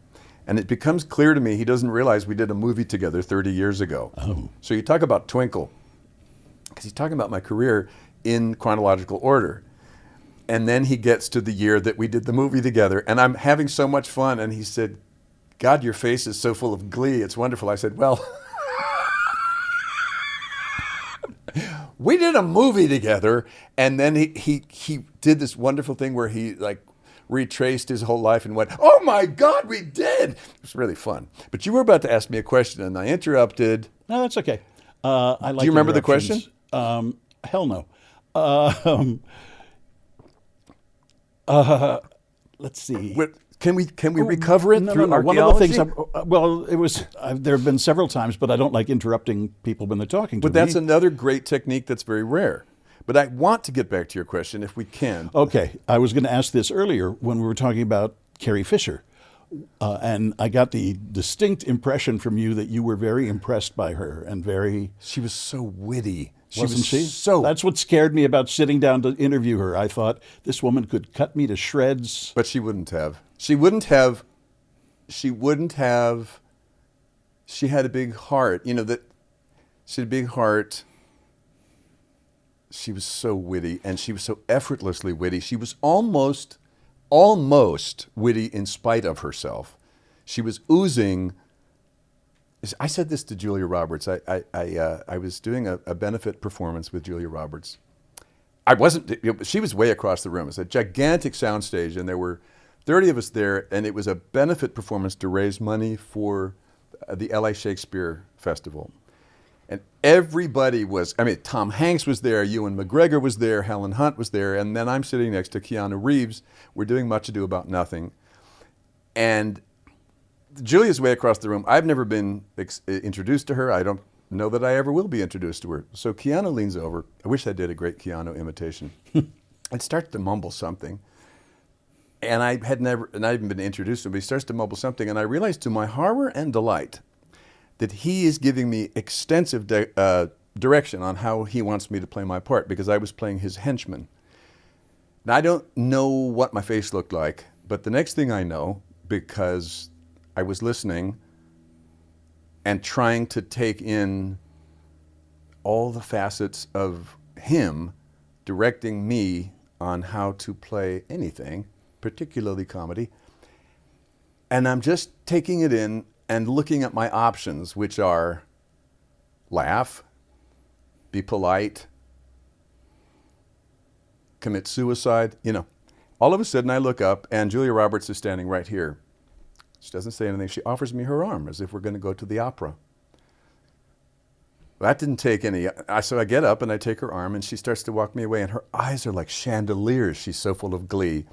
And it becomes clear to me he doesn't realize we did a movie together 30 years ago. Oh. So you talk about twinkle, because he's talking about my career in chronological order. And then he gets to the year that we did the movie together, and I'm having so much fun. And he said, God, your face is so full of glee. It's wonderful. I said, well, we did a movie together. And then he did this wonderful thing where he retraced his whole life and went, oh my God, we did. It was really fun. But you were about to ask me a question and I interrupted. No, that's okay. I like. Do you remember the question? Hell no. Let's see. Can we recover it through archaeology? One of the things, it was, there have been several times, but I don't like interrupting people when they're talking to me. But that's another great technique that's very rare. But I want to get back to your question if we can. Okay. I was going to ask this earlier when we were talking about Carrie Fisher. And I got the distinct impression from you that you were very impressed by her and very... She was so witty. Wasn't she? That's what scared me about sitting down to interview her. I thought this woman could cut me to shreds. But she wouldn't have. She had a big heart. She had a big heart. She was so witty, and she was so effortlessly witty. She was almost witty in spite of herself. She was oozing. I said this to Julia Roberts. I was doing a benefit performance with Julia Roberts. She was way across the room. It's a gigantic soundstage, and there were 30 of us there, and it was a benefit performance to raise money for the LA Shakespeare Festival. And everybody was, Tom Hanks was there, Ewan McGregor was there, Helen Hunt was there, and then I'm sitting next to Keanu Reeves. We're doing Much Ado About Nothing. And Julia's way across the room. I've never been introduced to her. I don't know that I ever will be introduced to her. So Keanu leans over. I wish I did a great Keanu imitation. And starts to mumble something. And I had never, and I hadn't been introduced to him, but he starts to mumble something. And I realized to my horror and delight that he is giving me extensive direction on how he wants me to play my part, because I was playing his henchman. Now, I don't know what my face looked like, but the next thing I know, because I was listening and trying to take in all the facets of him directing me on how to play anything, particularly comedy. And I'm just taking it in and looking at my options, which are laugh, be polite, commit suicide. You know, all of a sudden I look up and Julia Roberts is standing right here. She doesn't say anything. She offers me her arm as if we're going to go to the opera. That didn't take any. So I get up and I take her arm and she starts to walk me away and her eyes are like chandeliers. She's so full of glee.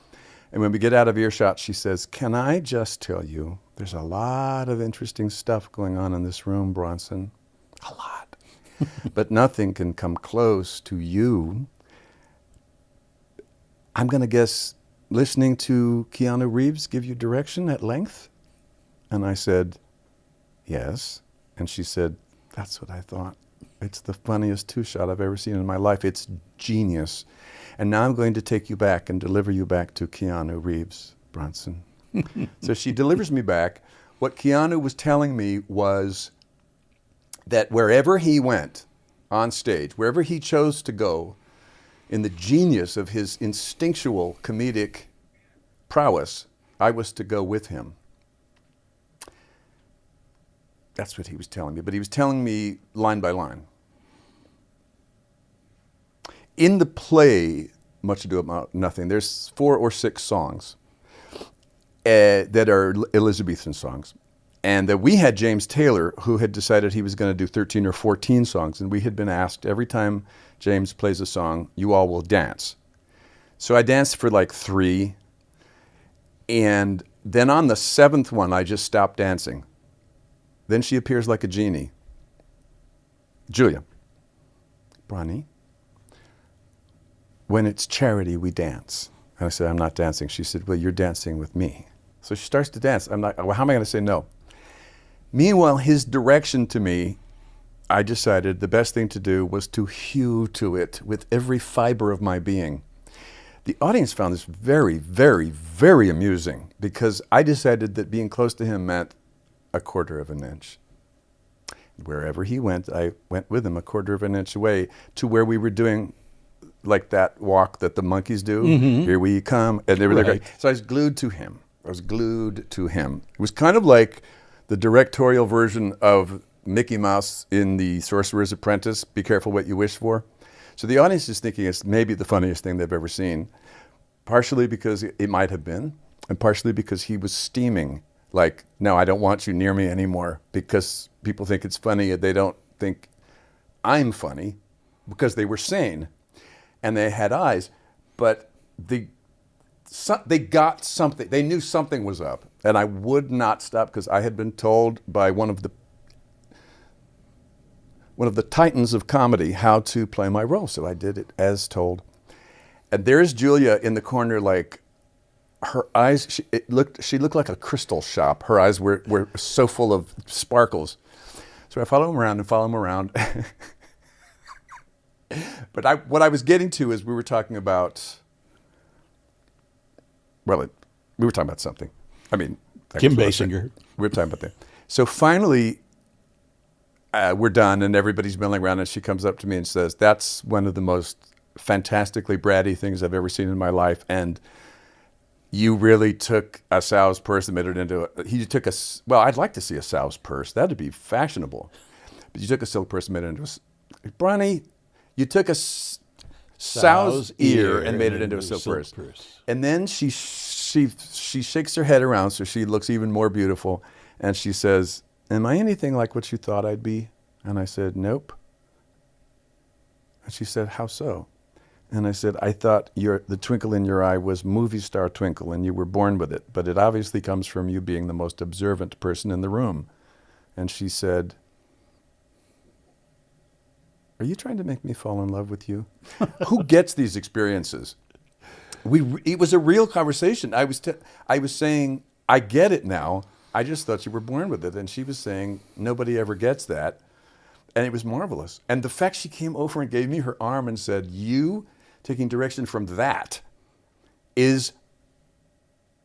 And when we get out of earshot, she says, "Can I just tell you, there's a lot of interesting stuff going on in this room, Bronson. A lot. But nothing can come close to you. I'm going to guess listening to Keanu Reeves give you direction at length?" And I said, "Yes." And she said, "That's what I thought. It's the funniest two-shot I've ever seen in my life. It's genius. And now I'm going to take you back and deliver you back to Keanu Reeves, Bronson." So she delivers me back. What Keanu was telling me was that wherever he went on stage, wherever he chose to go, in the genius of his instinctual comedic prowess, I was to go with him. That's what he was telling me, but he was telling me line by line. In the play, Much Ado About Nothing, there's 4 or 6 songs that are Elizabethan songs. And that we had James Taylor, who had decided he was going to do 13 or 14 songs. And we had been asked, every time James plays a song, you all will dance. So I danced for like 3. And then on the 7th one, I just stopped dancing. Then she appears like a genie. "Julia, Bronny, when it's charity, we dance." And I said, "I'm not dancing." She said, "Well, you're dancing with me." So she starts to dance. I'm like, well, how am I going to say no? Meanwhile, his direction to me, I decided the best thing to do was to hew to it with every fiber of my being. The audience found this very, very, very amusing, because I decided that being close to him meant a quarter of an inch. Wherever he went, I went with him a quarter of an inch away to where we were doing like that walk that the monkeys do. Mm-hmm. Here we come. And they were right. So I was glued to him. It was kind of like the directorial version of Mickey Mouse in The Sorcerer's Apprentice, Be Careful What You Wish For. So the audience is thinking it's maybe the funniest thing they've ever seen, partially because it might have been, and partially because he was steaming. Like, "No, I don't want you near me anymore," because people think it's funny and they don't think I'm funny, because they were sane and they had eyes, but they got something. They knew something was up, and I would not stop, because I had been told by one of the titans of comedy how to play my role, so I did it as told. And there's Julia in the corner, like, her eyes, she looked like a crystal shop. Her eyes were so full of sparkles. So I follow him around. But what I was getting to is we were talking about, we were talking about something. I mean, Kim Basinger. We were talking about that. So finally, we're done and everybody's milling around, and she comes up to me and says, "That's one of the most fantastically bratty things I've ever seen in my life. And you really took a sow's purse and made it into I'd like to see a sow's purse. That'd be fashionable. But you took a silk purse and made it into Bronny, you took a sow's ear and made it into a silk purse. And then she shakes her head around so she looks even more beautiful. And she says, "Am I anything like what you thought I'd be?" And I said, "Nope." And she said, "How so?" And I said, "I thought the twinkle in your eye was movie star twinkle, and you were born with it. But it obviously comes from you being the most observant person in the room." And she said, are you trying to make me fall in love with you? Who gets these experiences? It was a real conversation. I was saying, I get it now. I just thought you were born with it. And she was saying, nobody ever gets that. And it was marvelous. And the fact she came over and gave me her arm and said, you taking direction from that is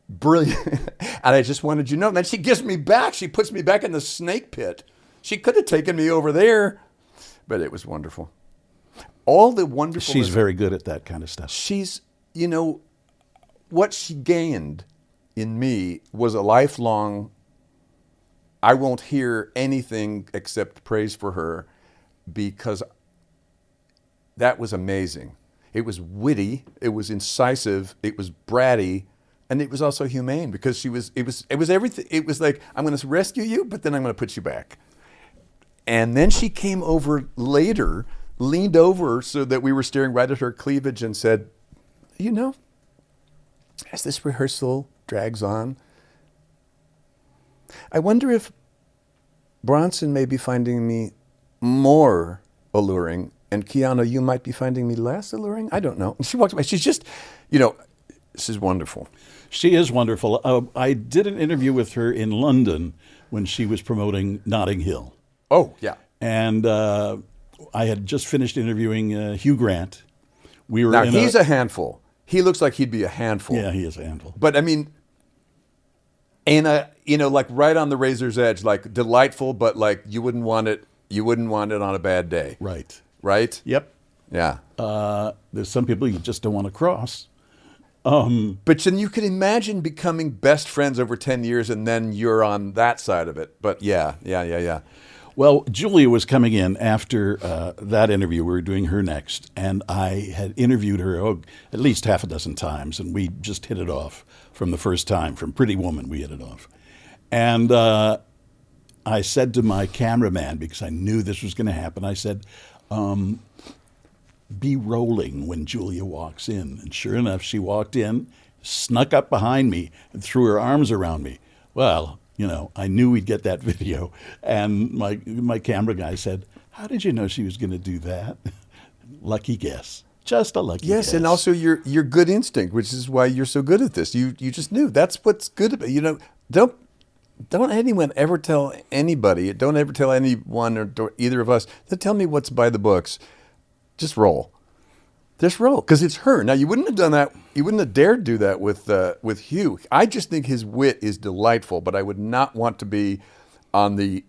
brilliant. And I just wanted you to know. And then she gives me back. She puts me back in the snake pit. She could have taken me over there, but it was wonderful. All the wonderful. She's very good at that kind of stuff. She's, what she gained in me was a lifelong, I won't hear anything except praise for her, because that was amazing. It was witty, it was incisive, it was bratty, and it was also humane, because it was everything. It was like, I'm going to rescue you, but then I'm going to put you back. And then she came over later, leaned over so that we were staring right at her cleavage and said, as this rehearsal drags on, I wonder if Bronson may be finding me more alluring, and Keanu, you might be finding me less alluring. I don't know. And she walked away. She's just, this is wonderful. She is wonderful. I did an interview with her in London when she was promoting Notting Hill. Oh, yeah. And I had just finished interviewing Hugh Grant. He's a handful. He looks like he'd be a handful. Yeah, he is a handful. But I mean, like right on the razor's edge, like delightful, but like you wouldn't want it on a bad day. Right. Right? Yep. Yeah. There's some people you just don't want to cross. But then you could imagine becoming best friends over 10 years and then you're on that side of it. But yeah. Well, Julia was coming in after that interview. We were doing her next. And I had interviewed her at least half a dozen times. And we just hit it off from the first time. From Pretty Woman, we hit it off. And I said to my cameraman, because I knew this was going to happen, I said, be rolling when Julia walks in. And sure enough, she walked in, snuck up behind me, and threw her arms around me. Well, I knew we'd get that video. And my camera guy said, how did you know she was going to do that? Lucky guess. Just a lucky guess. Yes, and also your good instinct, which is why you're so good at this. You just knew. That's what's good about it. Don't anyone ever tell anybody, don't ever tell anyone or either of us, tell me what's by the books. Just roll. Just roll, because it's her. Now, you wouldn't have done that. You wouldn't have dared do that with Hugh. I just think his wit is delightful, but I would not want to be on the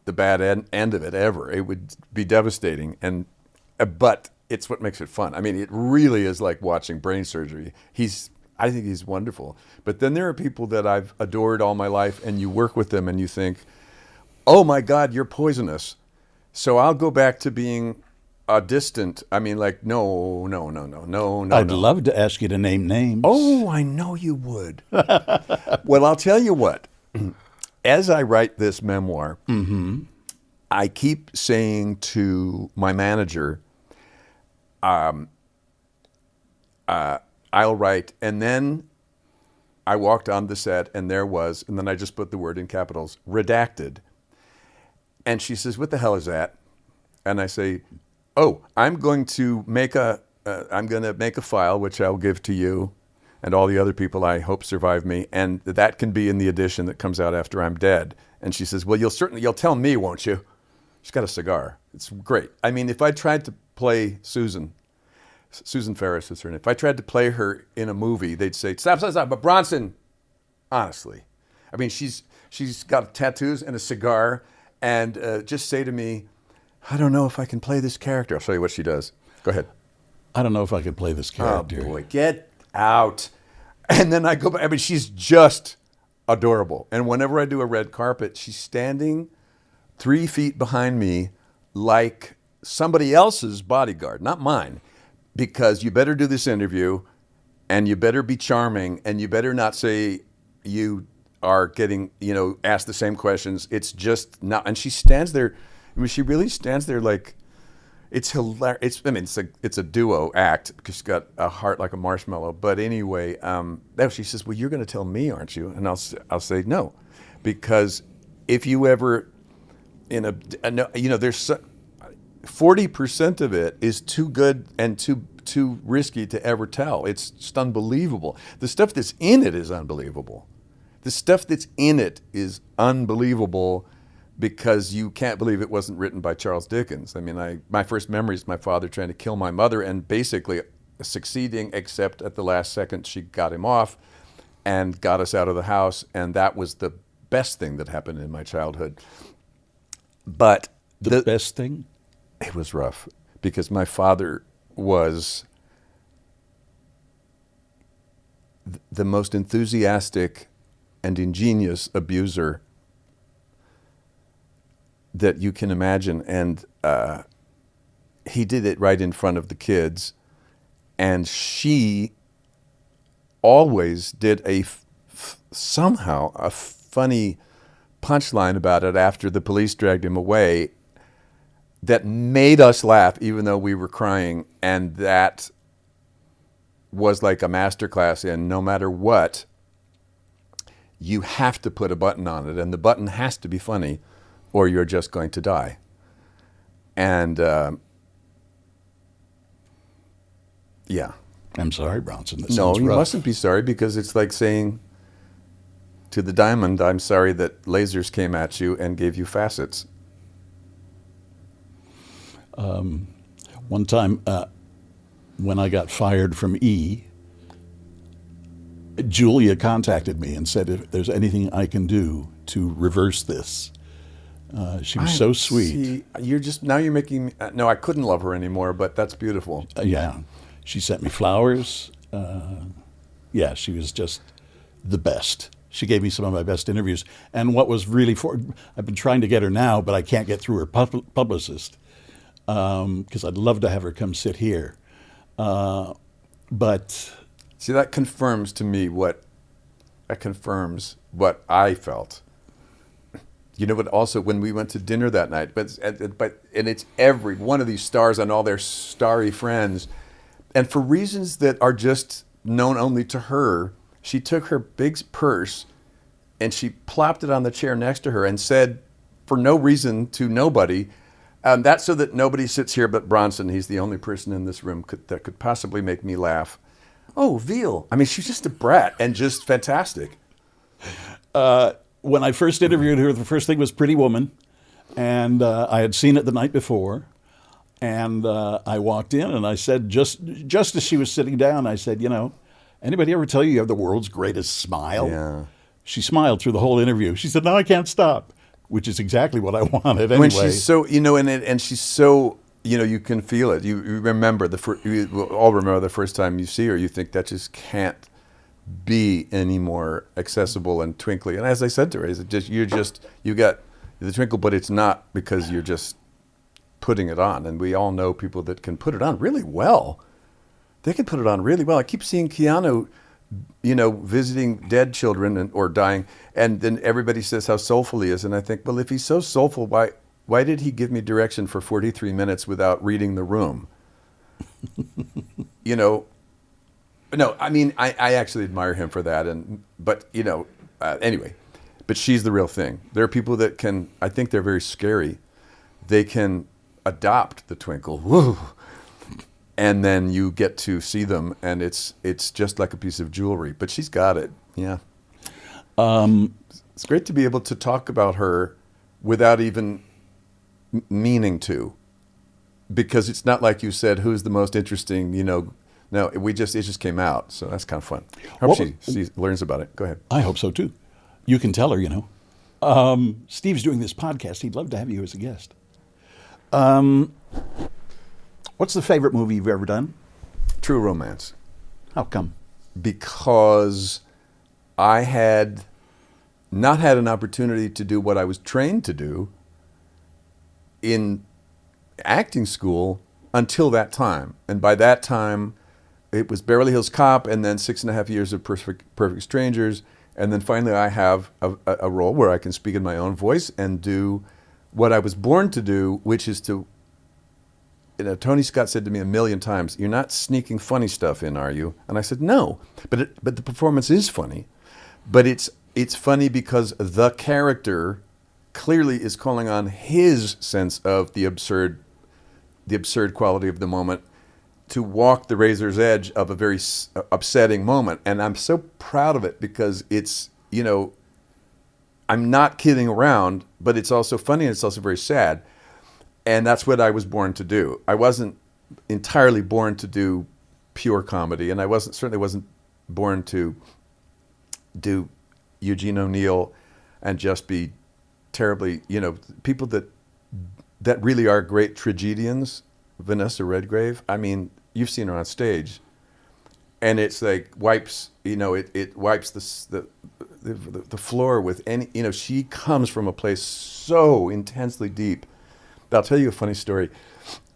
bad end of it ever. It would be devastating. But it's what makes it fun. I mean, it really is like watching brain surgery. I think he's wonderful. But then there are people that I've adored all my life, and you work with them and you think, oh my God, you're poisonous. So I'll go back to being distant. I mean, like, no. I'd love to ask you to name names. Oh, I know you would. Well, I'll tell you what. As I write this memoir, I keep saying to my manager, I'll write, and then I walked on the set, and there was, and then I just put the word in capitals, redacted. And she says, what the hell is that? And I say, oh, I'm going to make a file, which I'll give to you and all the other people I hope survive me, and that can be in the edition that comes out after I'm dead. And she says, well, you'll tell me, won't you? She's got a cigar. It's great. I mean, if I tried to play Susan Ferris is her name. If I tried to play her in a movie, they'd say, stop. But Bronson, honestly, I mean, she's got tattoos and a cigar, and just say to me, I don't know if I can play this character. I'll show you what she does. Go ahead. I don't know if I can play this character. Oh boy, get out. And then I go back. I mean, she's just adorable. And whenever I do a red carpet, she's standing 3 feet behind me like somebody else's bodyguard, not mine. Because you better do this interview, and you better be charming, and you better not say you are getting, asked the same questions. It's just not. And she stands there. I mean, she really stands there like, it's hilarious. It's a duo act because she's got a heart like a marshmallow. But anyway, she says, well, you're going to tell me, aren't you? And I'll say no, because if you ever, there's 40% of it is too good and too risky to ever tell. It's just unbelievable. The stuff that's in it is unbelievable. The stuff that's in it is unbelievable because you can't believe it wasn't written by Charles Dickens. I mean, my first memory is my father trying to kill my mother and basically succeeding, except at the last second she got him off and got us out of the house, and that was the best thing that happened in my childhood. But the best thing? It was rough because my father was the most enthusiastic and ingenious abuser that you can imagine. And he did it right in front of the kids. And she always did somehow a funny punchline about it after the police dragged him away that made us laugh even though we were crying. And that was like a masterclass in no matter what, you have to put a button on it. And the button has to be funny or you're just going to die. And yeah. I'm sorry, Bronson. That No, sounds you rough. mustn't be sorry because it's like saying to the diamond, I'm sorry that lasers came at you and gave you facets. One time when I got fired from E, Julia contacted me and said if there's anything I can do to reverse this. She was so sweet. See, you're making me, no, I couldn't love her anymore, but that's beautiful. Yeah. She sent me flowers. Yeah, she was just the best. She gave me some of my best interviews. And what was really I've been trying to get her now, but I can't get through her publicist because I'd love to have her come sit here. But see, that confirms to me what I felt. You know, but also when we went to dinner that night, and it's every one of these stars and all their starry friends, and for reasons that are just known only to her, she took her big purse and she plopped it on the chair next to her and said, for no reason to nobody, that's so that nobody sits here but Bronson. He's the only person in this room that could possibly make me laugh. Oh, Veal. I mean, she's just a brat and just fantastic. When I first interviewed her, the first thing was Pretty Woman, and I had seen it the night before. And I walked in and I said, just as she was sitting down, I said, anybody ever tell you have the world's greatest smile? Yeah. She smiled through the whole interview. She said, no, I can't stop, which is exactly what I wanted anyway. When she's so, and she's so, you can feel it. You remember you all remember the first time you see her, you think that just can't be any more accessible and twinkly. And as I said to her, you got the twinkle, but it's not because you're just putting it on. And we all know people that can put it on really well. They can put it on really well. I keep seeing Keanu, visiting dead children or dying, and then everybody says how soulful he is. And I think, well, if he's so soulful, why did he give me direction for 43 minutes without reading the room? No, I mean, I actually admire him for that. But anyway, but she's the real thing. There are people that I think they're very scary. They can adopt the twinkle, woo, and then you get to see them, and it's just like a piece of jewelry. But she's got it, yeah. It's great to be able to talk about her without even meaning to, because it's not like you said, who's the most interesting, No, it just came out, so that's kind of fun. I hope she learns about it. Go ahead. I hope so too. You can tell her, Steve's doing this podcast. He'd love to have you as a guest. What's the favorite movie you've ever done? True Romance. How come? Because I had not had an opportunity to do what I was trained to do in acting school until that time. And by that time, it was Beverly Hills Cop and then 6.5 years of Perfect Strangers. And then finally I have a role where I can speak in my own voice and do what I was born to do, which is to, Tony Scott said to me a million times, you're not sneaking funny stuff in, are you? And I said, no, but the performance is funny. But it's funny because the character clearly is calling on his sense of the absurd the absurd quality of the moment, to walk the razor's edge of a very upsetting moment. And I'm so proud of it because it's, you know, I'm not kidding around, but it's also funny and it's also very sad. And that's what I was born to do. I wasn't entirely born to do pure comedy, and I certainly wasn't born to do Eugene O'Neill and just be terribly, you know, people that really are great tragedians. Vanessa Redgrave, I mean, you've seen her on stage, and it's like wipes, you know, it wipes the floor with any, you know, she comes from a place so intensely deep. But I'll tell you a funny story.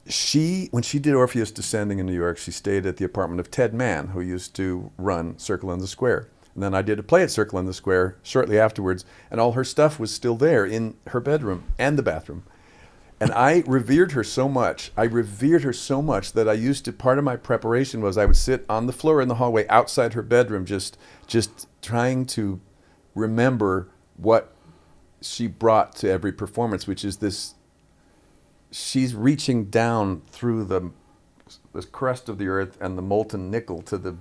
When she did Orpheus Descending in New York, she stayed at the apartment of Ted Mann, who used to run Circle in the Square. And then I did a play at Circle in the Square shortly afterwards, and all her stuff was still there in her bedroom and the bathroom. And I revered her so much. That I used to, part of my preparation was I would sit on the floor in the hallway outside her bedroom, just trying to remember what she brought to every performance, which is this, she's reaching down through the crust of the earth and the molten nickel to the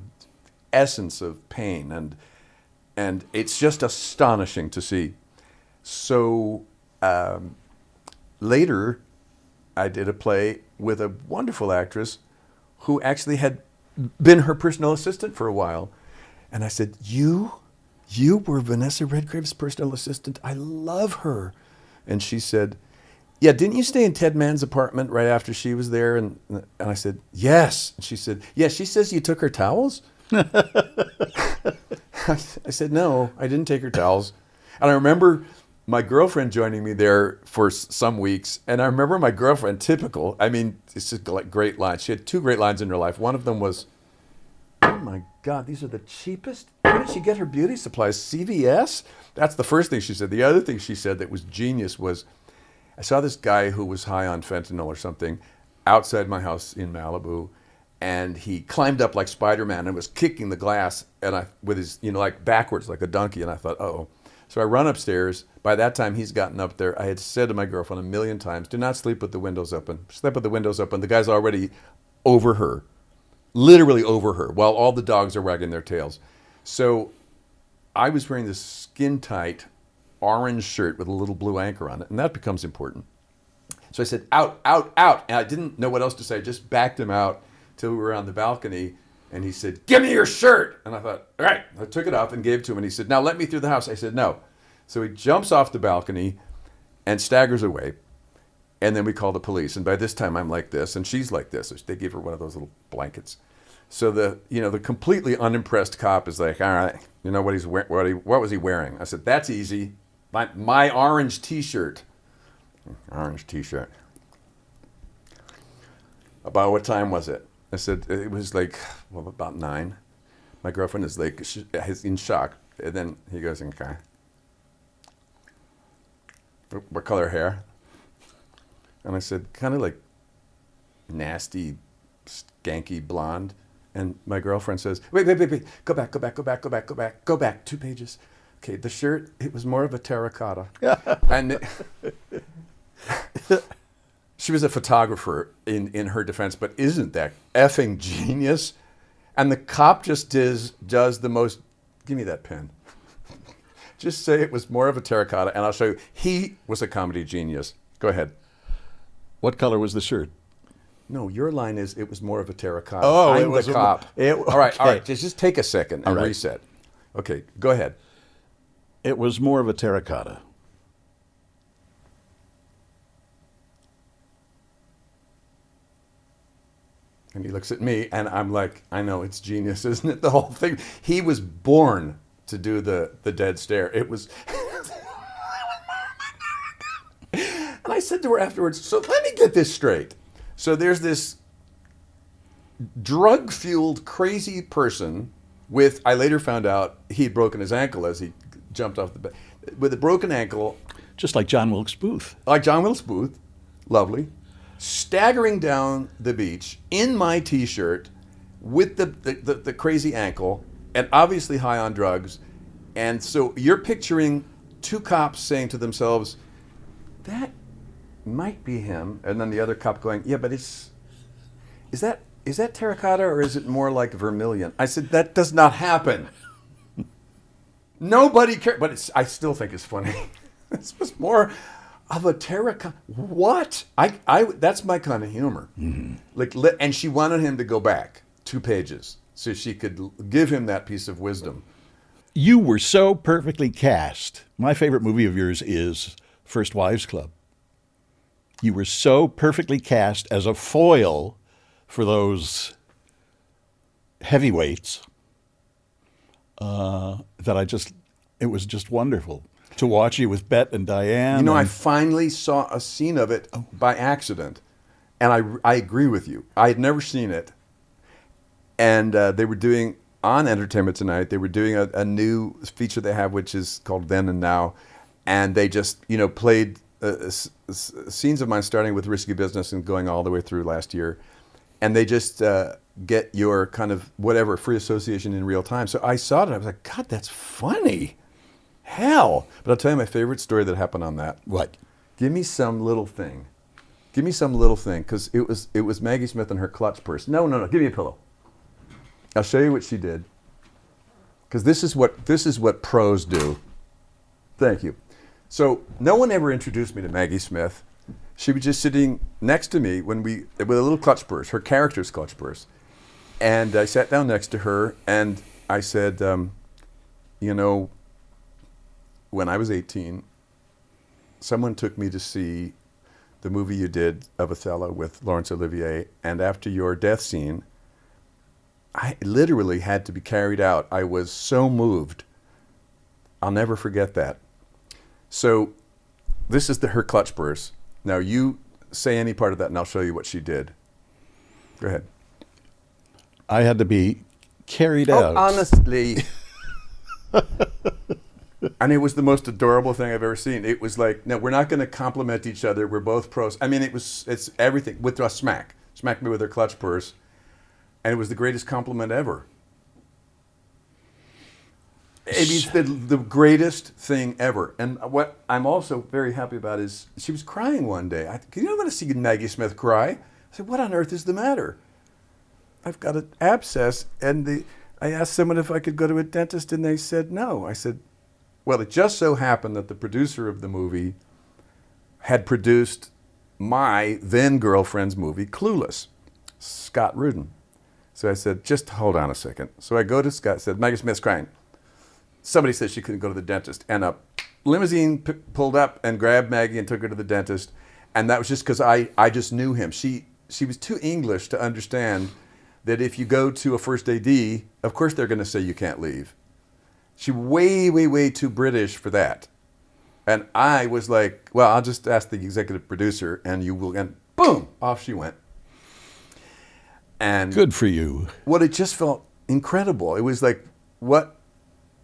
essence of pain. And it's just astonishing to see. So, later, I did a play with a wonderful actress who actually had been her personal assistant for a while. And I said, you were Vanessa Redgrave's personal assistant? I love her. And she said, yeah, didn't you stay in Ted Mann's apartment right after she was there? And I said, yes. And she said, yeah, she says you took her towels? I said, no, I didn't take her towels. And I remember my girlfriend joining me there for some weeks, and I remember my girlfriend, typical, I mean, it's just like great lines. She had two great lines in her life. One of them was, oh my God, these are the cheapest. Where did she get her beauty supplies? CVS? That's the first thing she said. The other thing she said that was genius was, I saw this guy who was high on fentanyl or something outside my house in Malibu, and he climbed up like Spider-Man and was kicking the glass with his, you know, like backwards like a donkey, and I thought, uh-oh. So I run upstairs. By that time, he's gotten up there. I had said to my girlfriend a million times, do not sleep with the windows open. Sleep with the windows open. The guy's already over her, literally over her, while all the dogs are wagging their tails. So I was wearing this skin-tight orange shirt with a little blue anchor on it, and that becomes important. So I said, out, out, out. And I didn't know what else to say. I just backed him out till we were on the balcony. And he said, give me your shirt. And I thought, all right. I took it off and gave it to him. And he said, now let me through the house. I said, no. So he jumps off the balcony and staggers away. And then we call the police. And by this time, I'm like this, and she's like this. They gave her one of those little blankets. So the completely unimpressed cop is like, all right, you know what what was he wearing? I said, that's easy. My orange T-shirt. Orange T-shirt. About what time was it? I said, it was like, well, about 9. My girlfriend is like, she's in shock. And then he goes, okay. What color hair? And I said, kind of like nasty, skanky blonde. And my girlfriend says, wait. Go back 2 pages. Okay, the shirt, it was more of a terracotta. And she was a photographer in her defense, but isn't that effing genius? And the cop just does the most, give me that pen. Just say it was more of a terracotta, and I'll show you. He was a comedy genius. Go ahead. What color was the shirt? No, your line is, it was more of a terracotta. Oh, I'm it was the cop. All right. Just take a second and reset. Okay, go ahead. It was more of a terracotta. And he looks at me, and I'm like, I know, it's genius, isn't it? The whole thing. He was born to do the dead stare. It was... And I said to her afterwards, so let me get this straight. So there's this drug-fueled, crazy person with, I later found out, he'd broken his ankle as he jumped off the bed. With a broken ankle. Just like John Wilkes Booth. Like John Wilkes Booth. Lovely. Staggering down the beach in my T-shirt with the crazy ankle and obviously high on drugs. And so you're picturing two cops saying to themselves, that might be him. And then the other cop going, yeah, but is that terracotta or is it more like vermilion? I said, that does not happen. Nobody cares. But I still think it's funny. This was more of a terracotta. What? That's my kind of humor. Mm-hmm. And she wanted him to go back 2 pages so she could give him that piece of wisdom. You were so perfectly cast. My favorite movie of yours is First Wives Club. You were so perfectly cast as a foil for those heavyweights that it was just wonderful to watch you with Bet and Diane. I finally saw a scene of it by accident, and I agree with you. I had never seen it, and they were doing, on Entertainment Tonight, they were doing a new feature they have, which is called Then and Now, and they just, played scenes of mine starting with Risky Business and going all the way through last year, and they just get your kind of whatever free association in real time. So I saw it, and I was like, God, that's funny. Hell. But I'll tell you my favorite story that happened on that. What? Give me some little thing. Because it was Maggie Smith and her clutch purse. No. Give me a pillow. I'll show you what she did. Because this is what pros do. Thank you. So no one ever introduced me to Maggie Smith. She was just sitting next to me with a little clutch purse, her character's clutch purse. And I sat down next to her and I said, when I was 18, someone took me to see the movie you did of Othello with Laurence Olivier, and after your death scene, I literally had to be carried out. I was so moved. I'll never forget that. So this is her clutch purse. Now you say any part of that and I'll show you what she did. Go ahead. I had to be carried out. Honestly. And it was the most adorable thing I've ever seen. It was like, no, we're not going to compliment each other. We're both pros. I mean, it's everything with a smack. Smacked me with her clutch purse. And it was the greatest compliment ever. It's the greatest thing ever. And what I'm also very happy about is she was crying one day. I want to see Maggie Smith cry. I said, what on earth is the matter? I've got an abscess. And I asked someone if I could go to a dentist, and they said no. I said, well, it just so happened that the producer of the movie had produced my then girlfriend's movie, Clueless, Scott Rudin. So I said, just hold on a second. So I go to Scott, said, Maggie Smith's crying. Somebody said she couldn't go to the dentist. And a limousine pulled up and grabbed Maggie and took her to the dentist. And that was just because I just knew him. She was too English to understand that if you go to a first AD, of course they're going to say you can't leave. She way, way, way too British for that. And I was like, well, I'll just ask the executive producer and you will, and boom, off she went. And good for you. Well, it just felt incredible. It was like,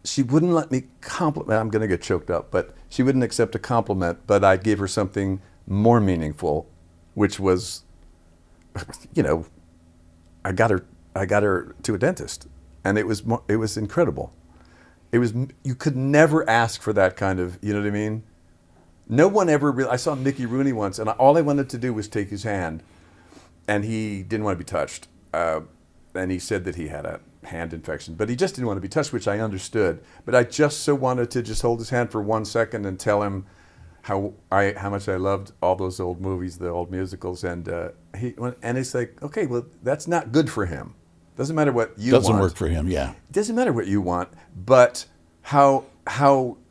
she wouldn't let me compliment. I'm going to get choked up, but she wouldn't accept a compliment, but I gave her something more meaningful, which was, I got her to a dentist, and it was incredible. You could never ask for that kind of, you know what I mean? No one ever really, I saw Mickey Rooney once, and all I wanted to do was take his hand, and he didn't want to be touched. And he said that he had a hand infection, but he just didn't want to be touched, which I understood. But I just so wanted to just hold his hand for 1 second and tell him how much I loved all those old movies, the old musicals, and it's like, okay, well, that's not good for him. Doesn't matter what you want. Doesn't work for him, yeah. It doesn't matter what you want, but how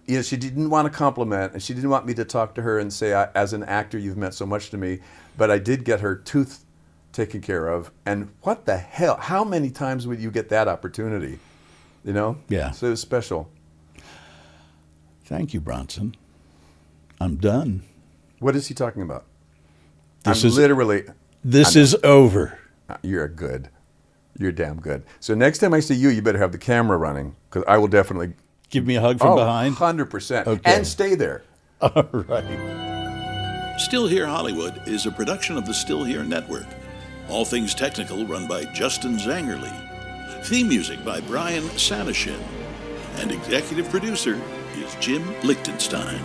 she didn't want to compliment, and she didn't want me to talk to her and say, as an actor, you've meant so much to me, but I did get her tooth taken care of, and what the hell? How many times would you get that opportunity? Yeah. So it was special. Thank you, Bronson. I'm done. What is he talking about? This is over. You're damn good. So next time I see you, you better have the camera running, because I will definitely give me a hug from behind. 100%. Okay. And stay there. All right. Still Here Hollywood is a production of the Still Here Network. All things technical run by Justin Zangerle. Theme music by Brian Sanashin. And executive producer is Jim Lichtenstein.